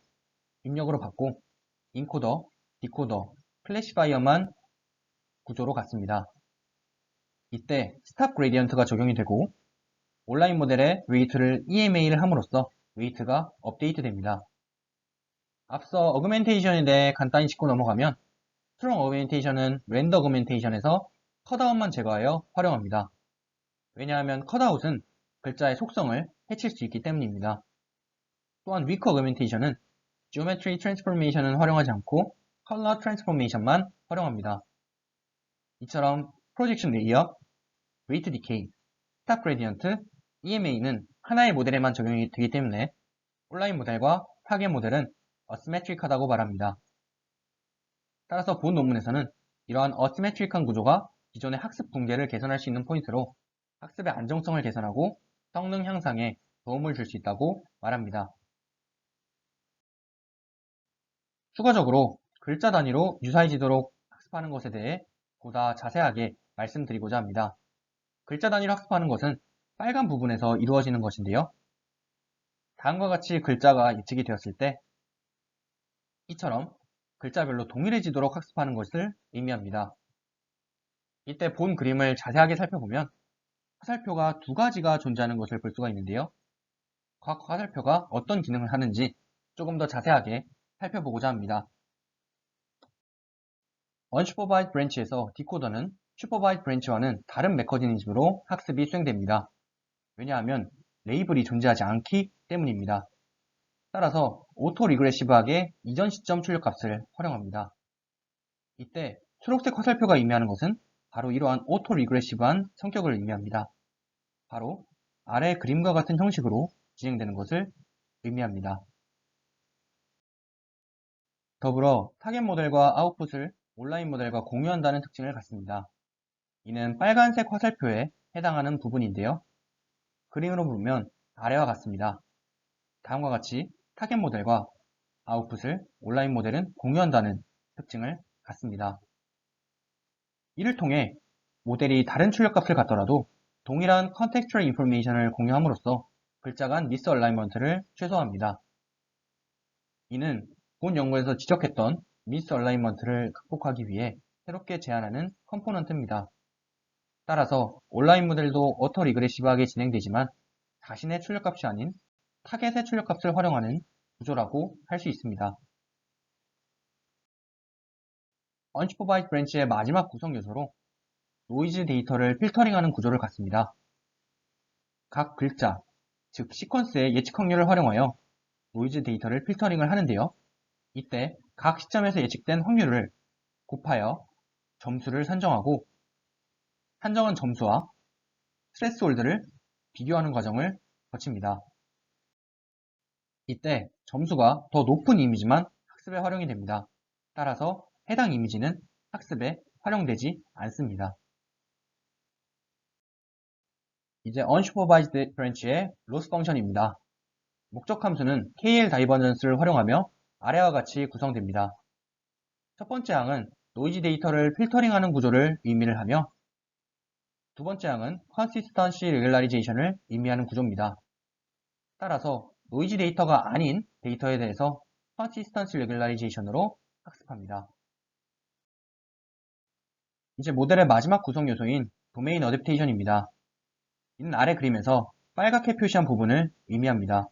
입력으로 받고 인코더, 디코더, 클래시파이어만 구조로 갖습니다. 이때 스탑 그레디언트가 적용이 되고 온라인 모델의 웨이트를 EMA를 함으로써 웨이트가 업데이트 됩니다. 앞서 어그멘테이션에 대해 간단히 짚고 넘어가면 스트롱 어그멘테이션은 렌더 어그멘테이션에서 컷아웃만 제거하여 활용합니다. 왜냐하면 컷아웃은 글자의 속성을 해칠 수 있기 때문입니다. 또한 위크 어그멘테이션은 지오메트리 트랜스포메이션은 활용하지 않고 컬러 트랜스포메이션만 활용합니다. 이처럼 프로젝션 레이어, 웨이트 디케이, 스탑 그레디언트, EMA는 하나의 모델에만 적용이 되기 때문에 온라인 모델과 타겟 모델은 어시메트릭하다고 말합니다. 따라서 본 논문에서는 이러한 어시메트릭한 구조가 기존의 학습 붕괴를 개선할 수 있는 포인트로 학습의 안정성을 개선하고 성능 향상에 도움을 줄 수 있다고 말합니다. 추가적으로 글자 단위로 유사해지도록 학습하는 것에 대해 보다 자세하게 말씀드리고자 합니다. 글자 단위로 학습하는 것은 빨간 부분에서 이루어지는 것인데요. 다음과 같이 글자가 예측이 되었을 때 이처럼 글자별로 동일해지도록 학습하는 것을 의미합니다. 이때 본 그림을 자세하게 살펴보면 화살표가 두 가지가 존재하는 것을 볼 수가 있는데요. 각 화살표가 어떤 기능을 하는지 조금 더 자세하게 살펴보고자 합니다. 언슈퍼바이즈 브랜치에서 디코더는 슈퍼바이즈 브랜치와는 다른 메커니즘으로 학습이 수행됩니다. 왜냐하면 레이블이 존재하지 않기 때문입니다. 따라서 오토 리그레시브하게 이전 시점 출력값을 활용합니다. 이때 초록색 화살표가 의미하는 것은 바로 이러한 오토 리그레시브한 성격을 의미합니다. 바로 아래 그림과 같은 형식으로 진행되는 것을 의미합니다. 더불어 타겟 모델과 아웃풋을 온라인 모델과 공유한다는 특징을 갖습니다. 이는 빨간색 화살표에 해당하는 부분인데요. 그림으로 보면 아래와 같습니다. 다음과 같이 타겟 모델과 아웃풋을 온라인 모델은 공유한다는 특징을 갖습니다. 이를 통해 모델이 다른 출력값을 갖더라도 동일한 컨텍스추얼 인포메이션을 공유함으로써 글자 간 미스 얼라이먼트를 최소화합니다. 이는 본 연구에서 지적했던 미스 얼라이먼트를 극복하기 위해 새롭게 제안하는 컴포넌트입니다. 따라서 온라인 모델도 오토 리그레시브하게 진행되지만 자신의 출력값이 아닌 타겟의 출력값을 활용하는 구조라고 할 수 있습니다. 언슈퍼바이즈 브랜치의 마지막 구성 요소로 노이즈 데이터를 필터링하는 구조를 갖습니다. 각 글자, 즉 시퀀스의 예측 확률을 활용하여 노이즈 데이터를 필터링을 하는데요. 이때 각 시점에서 예측된 확률을 곱하여 점수를 산정하고 산정한 점수와 스트레스홀드를 비교하는 과정을 거칩니다. 이때 점수가 더 높은 이미지만 학습에 활용이 됩니다. 따라서 해당 이미지는 학습에 활용되지 않습니다. 이제 unsupervised branch의 loss 펑션입니다. 목적 함수는 KL 다이버전스를 활용하며 아래와 같이 구성됩니다. 첫 번째 항은 노이즈 데이터를 필터링하는 구조를 의미를 하며 두 번째 항은 consistency regularization 의미하는 구조입니다. 따라서 노이즈 데이터가 아닌 데이터에 대해서 consistency regularization으로 학습합니다. 이제 모델의 마지막 구성 요소인 도메인 어댑테이션입니다. 이는 아래 그림에서 빨갛게 표시한 부분을 의미합니다.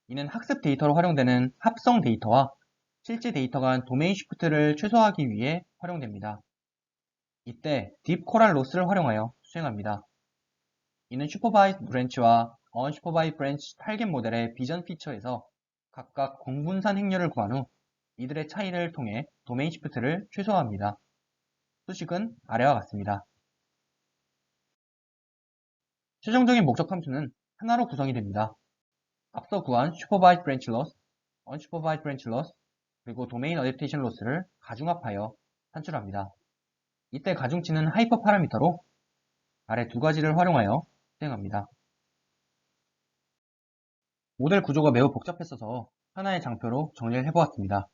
이는 학습 데이터로 활용되는 합성 데이터와 실제 데이터 간 도메인 시프트를 최소화하기 위해 활용됩니다. 이때 딥 코랄 로스를 활용하여 수행합니다. 이는 슈퍼바이즈드 브랜치와 언슈퍼바이즈드 브랜치 타겟 모델의 비전 피처에서 각각 공분산 행렬을 구한 후 이들의 차이를 통해 도메인 시프트를 최소화합니다. 수식은 아래와 같습니다. 최종적인 목적 함수는 하나로 구성이 됩니다. 앞서 구한 슈퍼바이즈드 브랜치 로스, 언슈퍼바이즈드 브랜치 로스, 그리고 도메인 어댑테이션 로스를 가중합하여 산출합니다. 이때 가중치는 하이퍼 파라미터로 아래 두 가지를 활용하여 수행합니다. 모델 구조가 매우 복잡했어서 하나의 장표로 정리를 해보았습니다.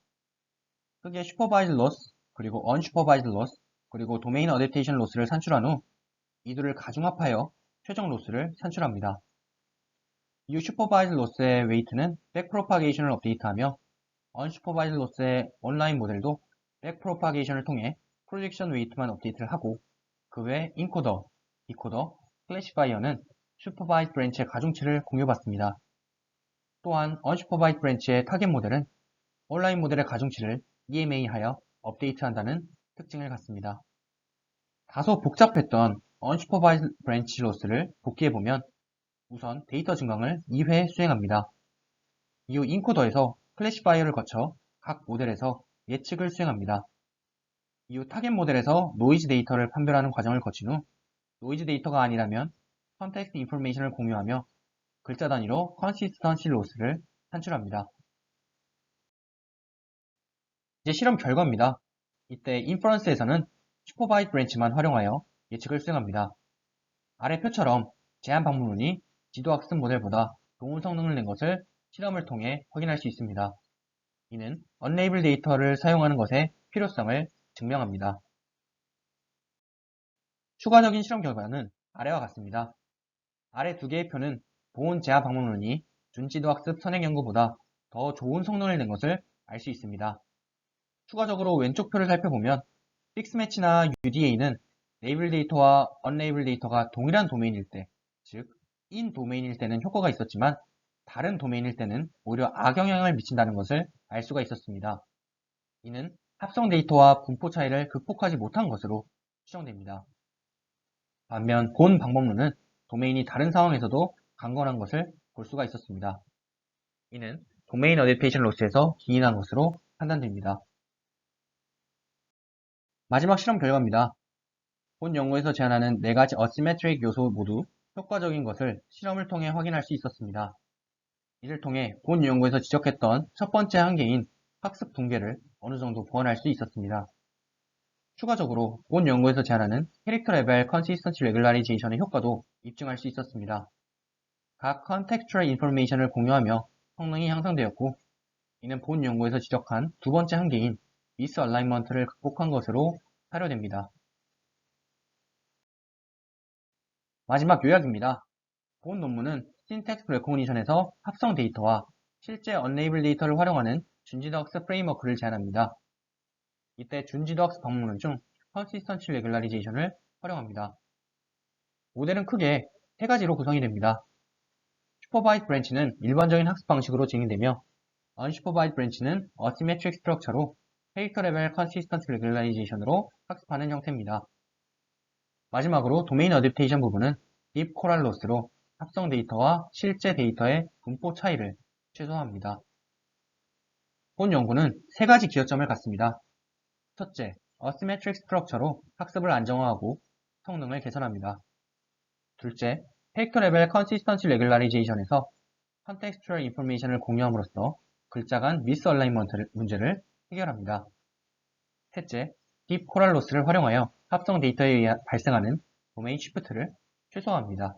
크게 슈퍼바이즈드 로스, 그리고 언슈퍼바이즈드 로스, 그리고 도메인 어댑테이션 로스를 산출한 후 이들을 가중합하여 최종 로스를 산출합니다. 이후 슈퍼바이즈드 로스의 웨이트는 백프로파게이션을 업데이트하며 언슈퍼바이즈드 로스의 온라인 모델도 백프로파게이션을 통해 프로젝션 웨이트만 업데이트를 하고 그 외 인코더, 디코더, 클래시파이어는 슈퍼바이즈드 브랜치의 가중치를 공유받습니다. 또한 언슈퍼바이즈드 브랜치의 타겟 모델은 온라인 모델의 가중치를 EMA하여 업데이트한다는 특징을 갖습니다. 다소 복잡했던 언슈퍼바이즈드 브랜치 로스를 복귀해보면 우선 데이터 증강을 2회 수행합니다. 이후 인코더에서 클래시파이어를 거쳐 각 모델에서 예측을 수행합니다. 이후 타겟 모델에서 노이즈 데이터를 판별하는 과정을 거친 후 노이즈 데이터가 아니라면 컨텍스트 인포메이션을 공유하며 글자 단위로 컨시스턴시 로스를 산출합니다. 이제 실험 결과입니다. 이때 인퍼런스에서는 슈퍼바이즈드 브랜치만 활용하여 예측을 수행합니다. 아래 표처럼 제한 방문론이 지도학습 모델보다 좋은 성능을 낸 것을 실험을 통해 확인할 수 있습니다. 이는 언레이블 데이터를 사용하는 것의 필요성을 증명합니다. 추가적인 실험 결과는 아래와 같습니다. 아래 두 개의 표는 보온 제한 방문론이 준지도학습 선행 연구보다 더 좋은 성능을 낸 것을 알 수 있습니다. 추가적으로 왼쪽 표를 살펴보면 픽스매치나 UDA는 레이블 데이터와 언레이블 데이터가 동일한 도메인일 때, 즉 인 도메인일 때는 효과가 있었지만 다른 도메인일 때는 오히려 악영향을 미친다는 것을 알 수가 있었습니다. 이는 합성 데이터와 분포 차이를 극복하지 못한 것으로 추정됩니다. 반면 본 방법론은 도메인이 다른 상황에서도 강건한 것을 볼 수가 있었습니다. 이는 도메인 어댑테이션 로스에서 기인한 것으로 판단됩니다. 마지막 실험 결과입니다. 본 연구에서 제안하는 4가지 어시메트릭 요소 모두 효과적인 것을 실험을 통해 확인할 수 있었습니다. 이를 통해 본 연구에서 지적했던 첫 번째 한계인 학습 붕괴를 어느 정도 보완할 수 있었습니다. 추가적으로 본 연구에서 제안하는 캐릭터 레벨 컨시스턴시 레귤라리제이션의 효과도 입증할 수 있었습니다. 각 컨텍스츄얼 인포메이션을 공유하며 성능이 향상되었고 이는 본 연구에서 지적한 두 번째 한계인 미스 얼라인먼트를 극복한 것으로 사료됩니다. 마지막 요약입니다. 본 논문은 신텍스 레코그니션에서 합성 데이터와 실제 언레이블 데이터를 활용하는 준지도학습 프레임워크를 제안합니다. 이때 준지도학습 방법론 중 컨시스턴시 레귤라리제이션을 활용합니다. 모델은 크게 세 가지로 구성이 됩니다. 슈퍼바이즈드 브랜치는 일반적인 학습 방식으로 진행되며 언슈퍼바이즈드 브랜치는 어시메트릭 스트럭처로 캐릭터 레벨 컨시스턴시 레귤라리제이션으로 학습하는 형태입니다. 마지막으로 도메인 어댑테이션 부분은 딥 코랄 로스로 합성 데이터와 실제 데이터의 분포 차이를 최소화합니다. 본 연구는 세 가지 기여점을 갖습니다. 첫째, 어시메트릭 스트럭처로 학습을 안정화하고 성능을 개선합니다. 둘째, 캐릭터 레벨 컨시스턴시 레귤라리제이션에서 컨텍스추얼 인포메이션을 공유함으로써 글자 간 미스얼라인먼트 문제를 해결합니다. 셋째, 딥 코랄 로스를 활용하여 합성 데이터에 의해 발생하는 도메인 쉬프트를 최소화합니다.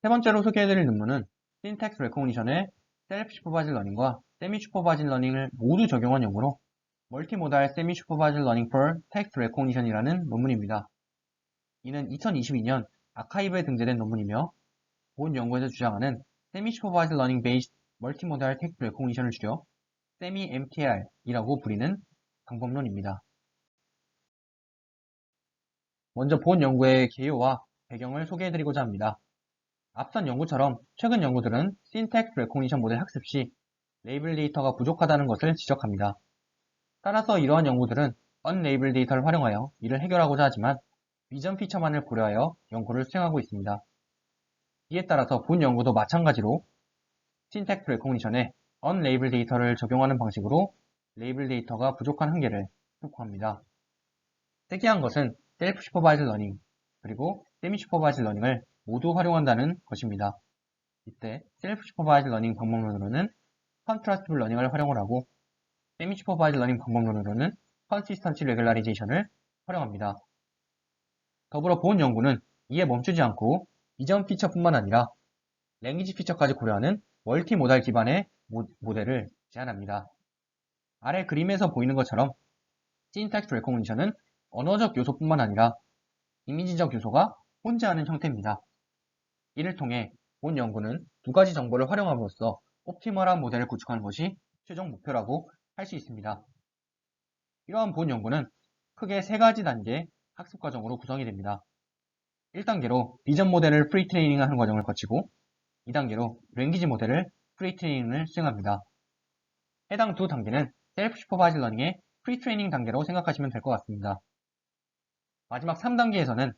세 번째로 소개해드릴 논문은 신텍스 레코그니션의 셀프 슈퍼바이즈 러닝과 세미 슈퍼바이즈 러닝을 모두 적용한 연구로 멀티모달 세미 슈퍼바이즈 러닝 for 텍스트 레코그니션이라는 논문입니다. 이는 2022년 아카이브에 등재된 논문이며 본 연구에서 주장하는 세미 슈퍼바이즈 러닝 베이스 멀티모달 텍스트 레코그니션을 줄여 세미 MTR이라고 부리는 방법론입니다. 먼저 본 연구의 개요와 배경을 소개해드리고자 합니다. 앞선 연구처럼 최근 연구들은 신텍스 레코그니션 모델 학습 시 레이블 데이터가 부족하다는 것을 지적합니다. 따라서 이러한 연구들은 언레이블 데이터를 활용하여 이를 해결하고자 하지만 비전 피처만을 고려하여 연구를 수행하고 있습니다. 이에 따라서 본 연구도 마찬가지로 신텍스 레코그니션에 언레이블 데이터를 적용하는 방식으로 레이블 데이터가 부족한 한계를 극복합니다. 특이한 것은 셀프 슈퍼바이즈 러닝 그리고 세미 슈퍼바이즈 러닝을 모두 활용한다는 것입니다. 이때 셀프 슈퍼바이즈 러닝 방법론으로는 컨트라스티브 러닝을 활용을 하고 세미 슈퍼바이즈 러닝 방법론으로는 컨시스턴시 레귤라리제이션을 활용합니다. 더불어 본 연구는 이에 멈추지 않고 비전 피처뿐만 아니라 랭귀지 피처까지 고려하는 멀티모달 기반의 모델을 제안합니다. 아래 그림에서 보이는 것처럼 신텍스 레코그니션은 언어적 요소뿐만 아니라 이미지적 요소가 혼재하는 형태입니다. 이를 통해 본 연구는 두 가지 정보를 활용함으로써 옵티멀한 모델을 구축하는 것이 최종 목표라고 할 수 있습니다. 이러한 본 연구는 크게 세 가지 단계 학습 과정으로 구성이 됩니다. 1단계로 비전 모델을 프리트레이닝하는 과정을 거치고 2단계로 랭귀지 모델을 프리트레이닝을 수행합니다. 해당 두 단계는 셀프 슈퍼바이즈 러닝의 프리트레이닝 단계로 생각하시면 될 것 같습니다. 마지막 3단계에서는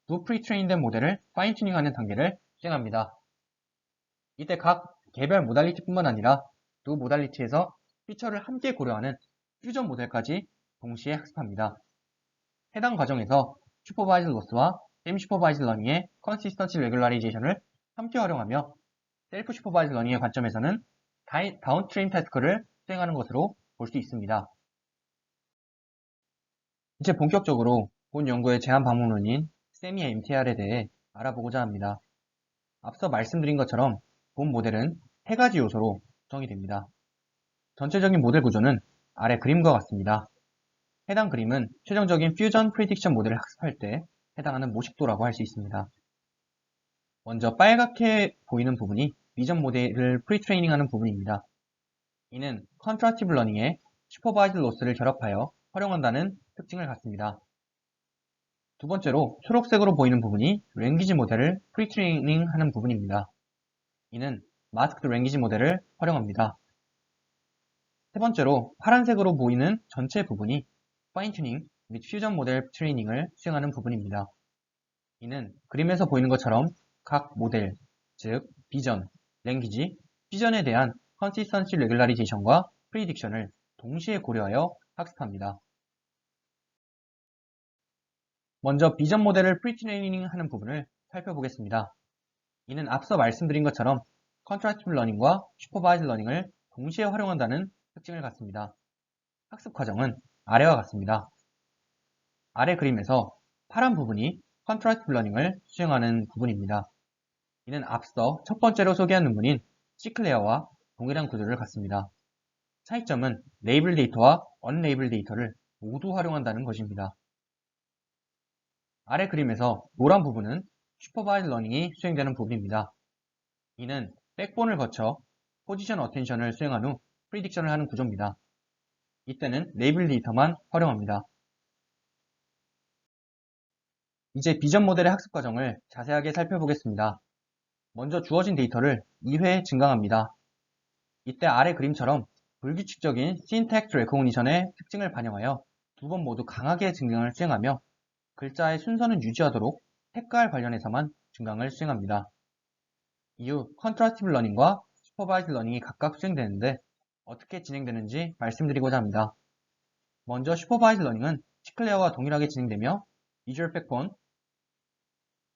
두 프리트레인된 모델을 파인 튜닝하는 단계를 수행합니다. 이때 각 개별 모달리티뿐만 아니라 두 모달리티에서 피처를 함께 고려하는 퓨전 모델까지 동시에 학습합니다. 해당 과정에서 슈퍼바이즈 로스와 세미 슈퍼바이즈 러닝의 컨시스턴시 레귤라리제이션을 함께 활용하며 셀프 슈퍼바이즈 러닝의 관점에서는 다운스트림 태스크를 수행하는 것으로 볼 수 있습니다. 이제 본격적으로 본 연구의 제한 방법론인 세미 MTR에 대해 알아보고자 합니다. 앞서 말씀드린 것처럼 본 모델은 세 가지 요소로 구성이 됩니다. 전체적인 모델 구조는 아래 그림과 같습니다. 해당 그림은 최종적인 퓨전 프리딕션 모델을 학습할 때 해당하는 모식도라고 할 수 있습니다. 먼저 빨갛게 보이는 부분이 비전 모델을 프리트레이닝하는 부분입니다. 이는 컨트라스티브 러닝에 슈퍼바이즈 로스를 결합하여 활용한다는 특징을 갖습니다. 두 번째로 초록색으로 보이는 부분이 랭귀지 모델을 프리트레이닝하는 부분입니다. 이는 마스크드 랭귀지 모델을 활용합니다. 세 번째로 파란색으로 보이는 전체 부분이 파인 튜닝 및 퓨전 모델 트레이닝을 수행하는 부분입니다. 이는 그림에서 보이는 것처럼 각 모델, 즉 비전, 랭귀지, 퓨전에 대한 컨시스턴시 레귤라리제이션과 프리딕션을 동시에 고려하여 학습합니다. 먼저 비전 모델을 프리트레이닝하는 부분을 살펴보겠습니다. 이는 앞서 말씀드린 것처럼 컨트라스티브 러닝과 슈퍼바이즈 러닝을 동시에 활용한다는 특징을 갖습니다. 학습 과정은 아래와 같습니다. 아래 그림에서 파란 부분이 컨트라스티브 러닝을 수행하는 부분입니다. 이는 앞서 첫 번째로 소개한 논문인 시클레어와 동일한 구조를 갖습니다. 차이점은 레이블 데이터와 언레이블 데이터를 모두 활용한다는 것입니다. 아래 그림에서 노란 부분은 슈퍼바이즈 러닝이 수행되는 부분입니다. 이는 백본을 거쳐 포지션 어텐션을 수행한 후 프리딕션을 하는 구조입니다. 이때는 레이블 데이터만 활용합니다. 이제 비전 모델의 학습 과정을 자세하게 살펴보겠습니다. 먼저 주어진 데이터를 2회 증강합니다. 이때 아래 그림처럼 불규칙적인 신텍스 레코그니션의 특징을 반영하여 두 번 모두 강하게 증강을 수행하며 글자의 순서는 유지하도록 색깔 관련해서만 증강을 수행합니다. 이후 컨트라스티브 러닝과 슈퍼바이즈 러닝이 각각 수행되는데 어떻게 진행되는지 말씀드리고자 합니다. 먼저 슈퍼바이즈 러닝은 시클레어와 동일하게 진행되며 비주얼 백본,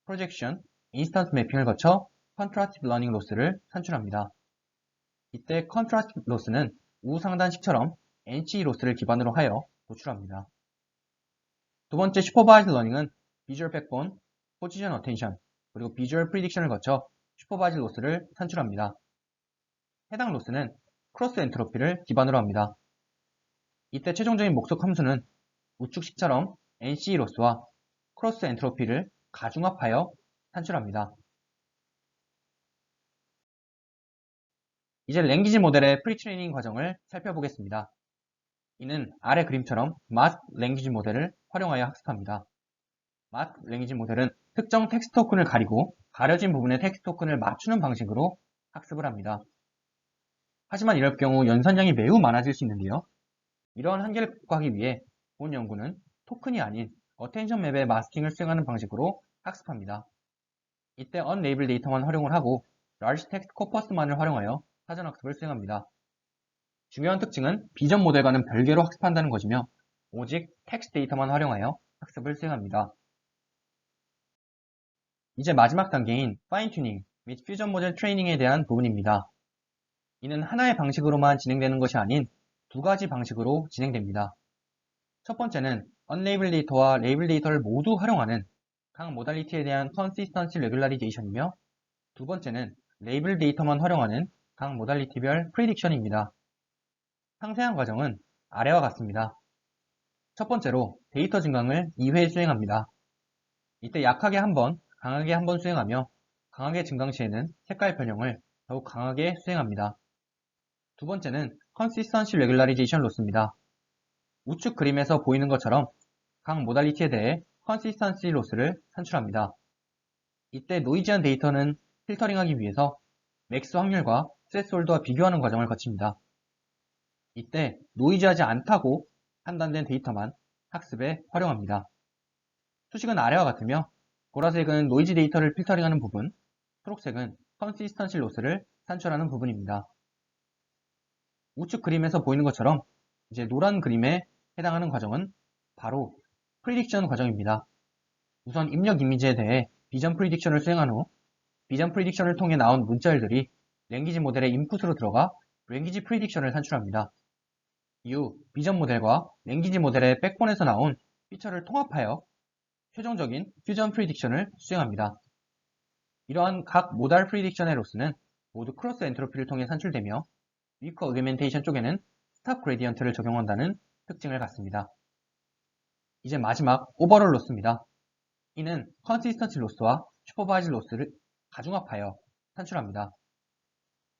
프로젝션, 인스턴스 매핑을 거쳐 컨트라스티브 러닝 로스를 산출합니다. 이때 컨트라스티브 로스는 우상단식처럼 NC 로스를 기반으로 하여 도출합니다. 두 번째 슈퍼바이즈 러닝은 비주얼 백본, 포지션 어텐션, 그리고 비주얼 프리딕션을 거쳐 슈퍼바이즈 로스를 산출합니다. 해당 로스는 크로스 엔트로피를 기반으로 합니다. 이때 최종적인 목적 함수는 우측식처럼 NC 로스와 크로스 엔트로피를 가중합하여 산출합니다. 이제 랭귀지 모델의 프리트레이닝 과정을 살펴보겠습니다. 이는 아래 그림처럼 마스 랭귀지 모델을 활용하여 학습합니다. 마스 랭귀지 모델은 특정 텍스트 토큰을 가리고 가려진 부분의 텍스트 토큰을 맞추는 방식으로 학습을 합니다. 하지만 이럴 경우 연산량이 매우 많아질 수 있는데요. 이러한 한계를 극복하기 위해 본 연구는 토큰이 아닌 어텐션 맵의 마스킹을 수행하는 방식으로 학습합니다. 이때 unlabeled 데이터만 활용을 하고 large text corpus만을 활용하여 사전 학습을 수행합니다. 중요한 특징은 비전 모델과는 별개로 학습한다는 것이며 오직 텍스트 데이터만 활용하여 학습을 수행합니다. 이제 마지막 단계인 파인 튜닝 및 퓨전 모델 트레이닝에 대한 부분입니다. 이는 하나의 방식으로만 진행되는 것이 아닌 두 가지 방식으로 진행됩니다. 첫 번째는 unlabeled 데이터와 labeled 데이터를 모두 활용하는 각 모달리티에 대한 consistency regularization 이며 두 번째는 labeled 데이터만 활용하는 각 모달리티별 prediction입니다. 상세한 과정은 아래와 같습니다. 첫 번째로 데이터 증강을 2회 수행합니다. 이때 약하게 한 번, 강하게 한 번 수행하며 강하게 증강 시에는 색깔 변형을 더욱 강하게 수행합니다. 두 번째는 consistency regularization 로스입니다. 우측 그림에서 보이는 것처럼 각 모달리티에 대해 consistency 로스를 산출합니다. 이때 노이즈한 데이터는 필터링하기 위해서 맥스 확률과 스레스홀드와 비교하는 과정을 거칩니다. 이때 노이즈하지 않다고 판단된 데이터만 학습에 활용합니다. 수식은 아래와 같으며 보라색은 노이즈 데이터를 필터링하는 부분, 초록색은 컨시스턴시 로스를 산출하는 부분입니다. 우측 그림에서 보이는 것처럼 이제 노란 그림에 해당하는 과정은 바로 프리딕션 과정입니다. 우선 입력 이미지에 대해 비전 프리딕션을 수행한 후 비전 프리딕션을 통해 나온 문자열들이 랭귀지 모델의 인풋으로 들어가 랭귀지 프리딕션을 산출합니다. 이후 비전 모델과 랭귀지 모델의 백본에서 나온 피처를 통합하여 최종적인 퓨전 프리딕션을 수행합니다. 이러한 각 모달 프리딕션의 로스는 모두 크로스 엔트로피를 통해 산출되며 위크 어규멘테이션 쪽에는 스탑 그레디언트를 적용한다는 특징을 갖습니다. 이제 마지막 오버롤 로스입니다. 이는 컨시스턴시 로스와 슈퍼바이즈 로스를 가중합하여 산출합니다.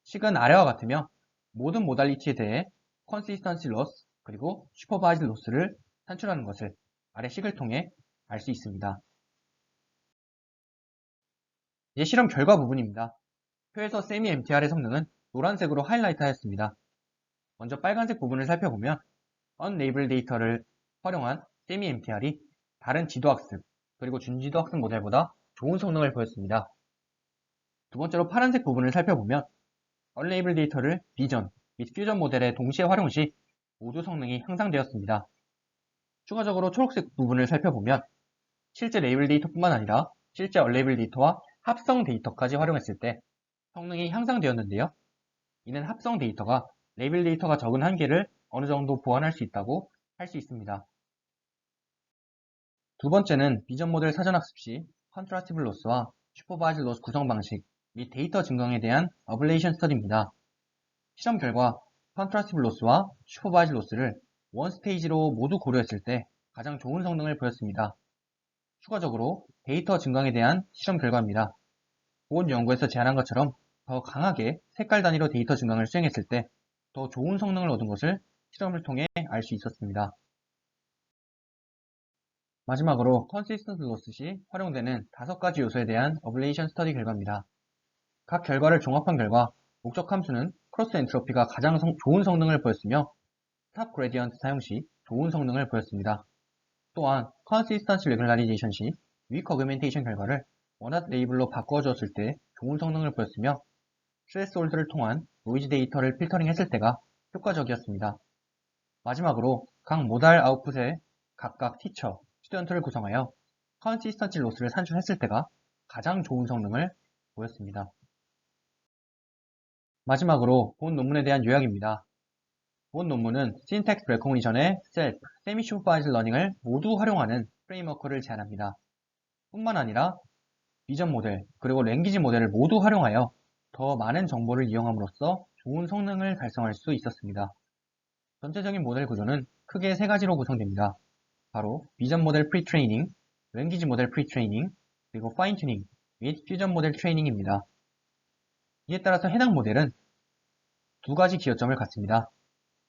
식은 아래와 같으며 모든 모달리티에 대해 컨시스턴시 로스 그리고 슈퍼바이즈 로스를 산출하는 것을 아래 식을 통해 알 수 있습니다. 이제 실험 결과 부분입니다. 표에서 세미 MTR의 성능은 노란색으로 하이라이트하였습니다. 먼저 빨간색 부분을 살펴보면 unlabeled 데이터를 활용한 세미 MTR이 다른 지도학습 그리고 준지도학습 모델보다 좋은 성능을 보였습니다. 두 번째로 파란색 부분을 살펴보면 unlabeled 데이터를 비전 및 퓨전 모델에 동시에 활용 시 모두 성능이 향상되었습니다. 추가적으로 초록색 부분을 살펴보면 실제 레이블 데이터뿐만 아니라 실제 unlabeled 데이터와 합성 데이터까지 활용했을 때 성능이 향상되었는데요. 이는 합성 데이터가 레이블 데이터가 적은 한계를 어느 정도 보완할 수 있다고 할 수 있습니다. 두 번째는 비전 모델 사전학습 시 컨트라스티브 로스와 슈퍼바이즈 로스 구성 방식 및 데이터 증강에 대한 어블레이션 스터디입니다. 실험 결과 컨트라스티브 로스와 슈퍼바이즈 로스를 원 스테이지로 모두 고려했을 때 가장 좋은 성능을 보였습니다. 추가적으로 데이터 증강에 대한 실험 결과입니다. 본 연구에서 제안한 것처럼 더 강하게 색깔 단위로 데이터 증강을 수행했을 때 더 좋은 성능을 얻은 것을 실험을 통해 알 수 있었습니다. 마지막으로 컨시스턴트 로스 시 활용되는 5가지 요소에 대한 어블레이션 스터디 결과입니다. 각 결과를 종합한 결과 목적 함수는 크로스 엔트로피가 가장 좋은 성능을 보였으며 스탑 그레디언트 사용 시 좋은 성능을 보였습니다. 또한 컨시스턴시 레귤라리제이션 시 위크 어규멘테이션 결과를 원핫 레이블로 바꿔주었을 때 좋은 성능을 보였으며 스레스홀드를 통한 노이즈 데이터를 필터링 했을 때가 효과적이었습니다. 마지막으로 각 모달 아웃풋의 각각 티처, 스튜던트를 구성하여 컨시스턴시 로스를 산출했을 때가 가장 좋은 성능을 보였습니다. 마지막으로 본 논문에 대한 요약입니다. 본 논문은 Syntax Recognition의 Self, Semi-Supervised Learning을 모두 활용하는 프레임워크를 제안합니다. 뿐만 아니라 비전 모델, 그리고 랭귀지 모델을 모두 활용하여 더 많은 정보를 이용함으로써 좋은 성능을 달성할 수 있었습니다. 전체적인 모델 구조는 크게 세 가지로 구성됩니다. 바로 비전 모델 프리트레이닝, 랭귀지 모델 프리트레이닝, 그리고 파인 튜닝 및 퓨전 모델 트레이닝입니다. 이에 따라서 해당 모델은 두 가지 기여점을 갖습니다.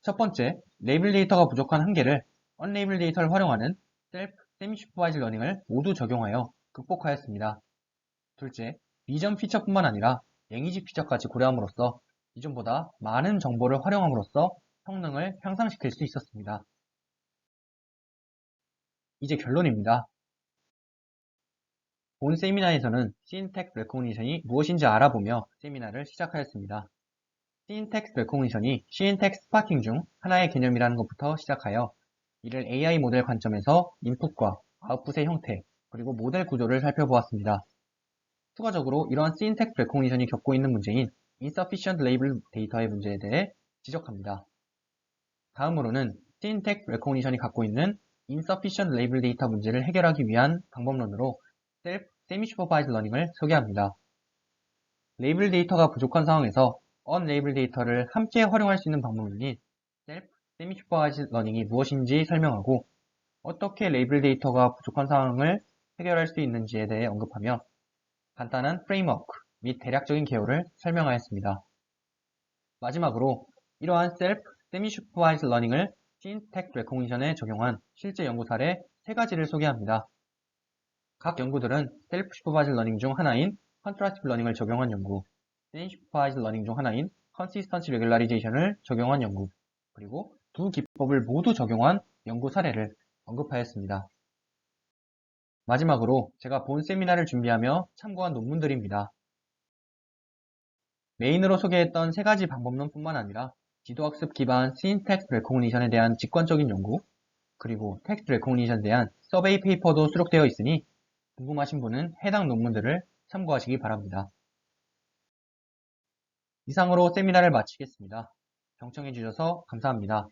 첫 번째, 레이블 데이터가 부족한 한계를 언레이블 데이터를 활용하는 셀프, 세미-슈퍼바이즈 러닝을 모두 적용하여 극복하였습니다. 둘째, 비전 피처뿐만 아니라 랭귀지 피처까지 고려함으로써 기존보다 많은 정보를 활용함으로써 성능을 향상시킬 수 있었습니다. 이제 결론입니다. 본 세미나에서는 Syntax Recognition이 무엇인지 알아보며 세미나를 시작하였습니다. Syntax Recognition이 Syntax Spotting 중 하나의 개념이라는 것부터 시작하여 이를 AI 모델 관점에서 인풋과 아웃풋의 형태, 그리고 모델 구조를 살펴보았습니다. 추가적으로 이러한 Syntax Recognition이 겪고 있는 문제인 Insufficient Label 데이터의 문제에 대해 지적합니다. 다음으로는 Syntax Recognition이 갖고 있는 Insufficient Label 데이터 문제를 해결하기 위한 방법론으로 Self Semi-Supervised Learning을 소개합니다. 레이블 데이터가 부족한 상황에서 언레이블 데이터를 함께 활용할 수 있는 방법론인 Self Semi-Supervised Learning이 무엇인지 설명하고 어떻게 레이블 데이터가 부족한 상황을 해결할 수 있는지에 대해 언급하며 간단한 프레임워크 및 대략적인 개요를 설명하였습니다. 마지막으로 이러한 Self Semi-Supervised Learning을 Syntax Recognition에 적용한 실제 연구 사례 3가지를 소개합니다. 각 연구들은 Self Supervised Learning 중 하나인 Contrastive Learning을 적용한 연구, Semi-Supervised Learning 중 하나인 Consistency Regularizzation을 적용한 연구, 그리고 두 기법을 모두 적용한 연구 사례를 언급하였습니다. 마지막으로 제가 본 세미나를 준비하며 참고한 논문들입니다. 메인으로 소개했던 3가지 방법론 뿐만 아니라 지도학습 기반 Syntax Recognition에 대한 직관적인 연구, 그리고 텍스트 레코그니션에 대한 서베이 페이퍼도 수록되어 있으니 궁금하신 분은 해당 논문들을 참고하시기 바랍니다. 이상으로 세미나를 마치겠습니다. 경청해 주셔서 감사합니다.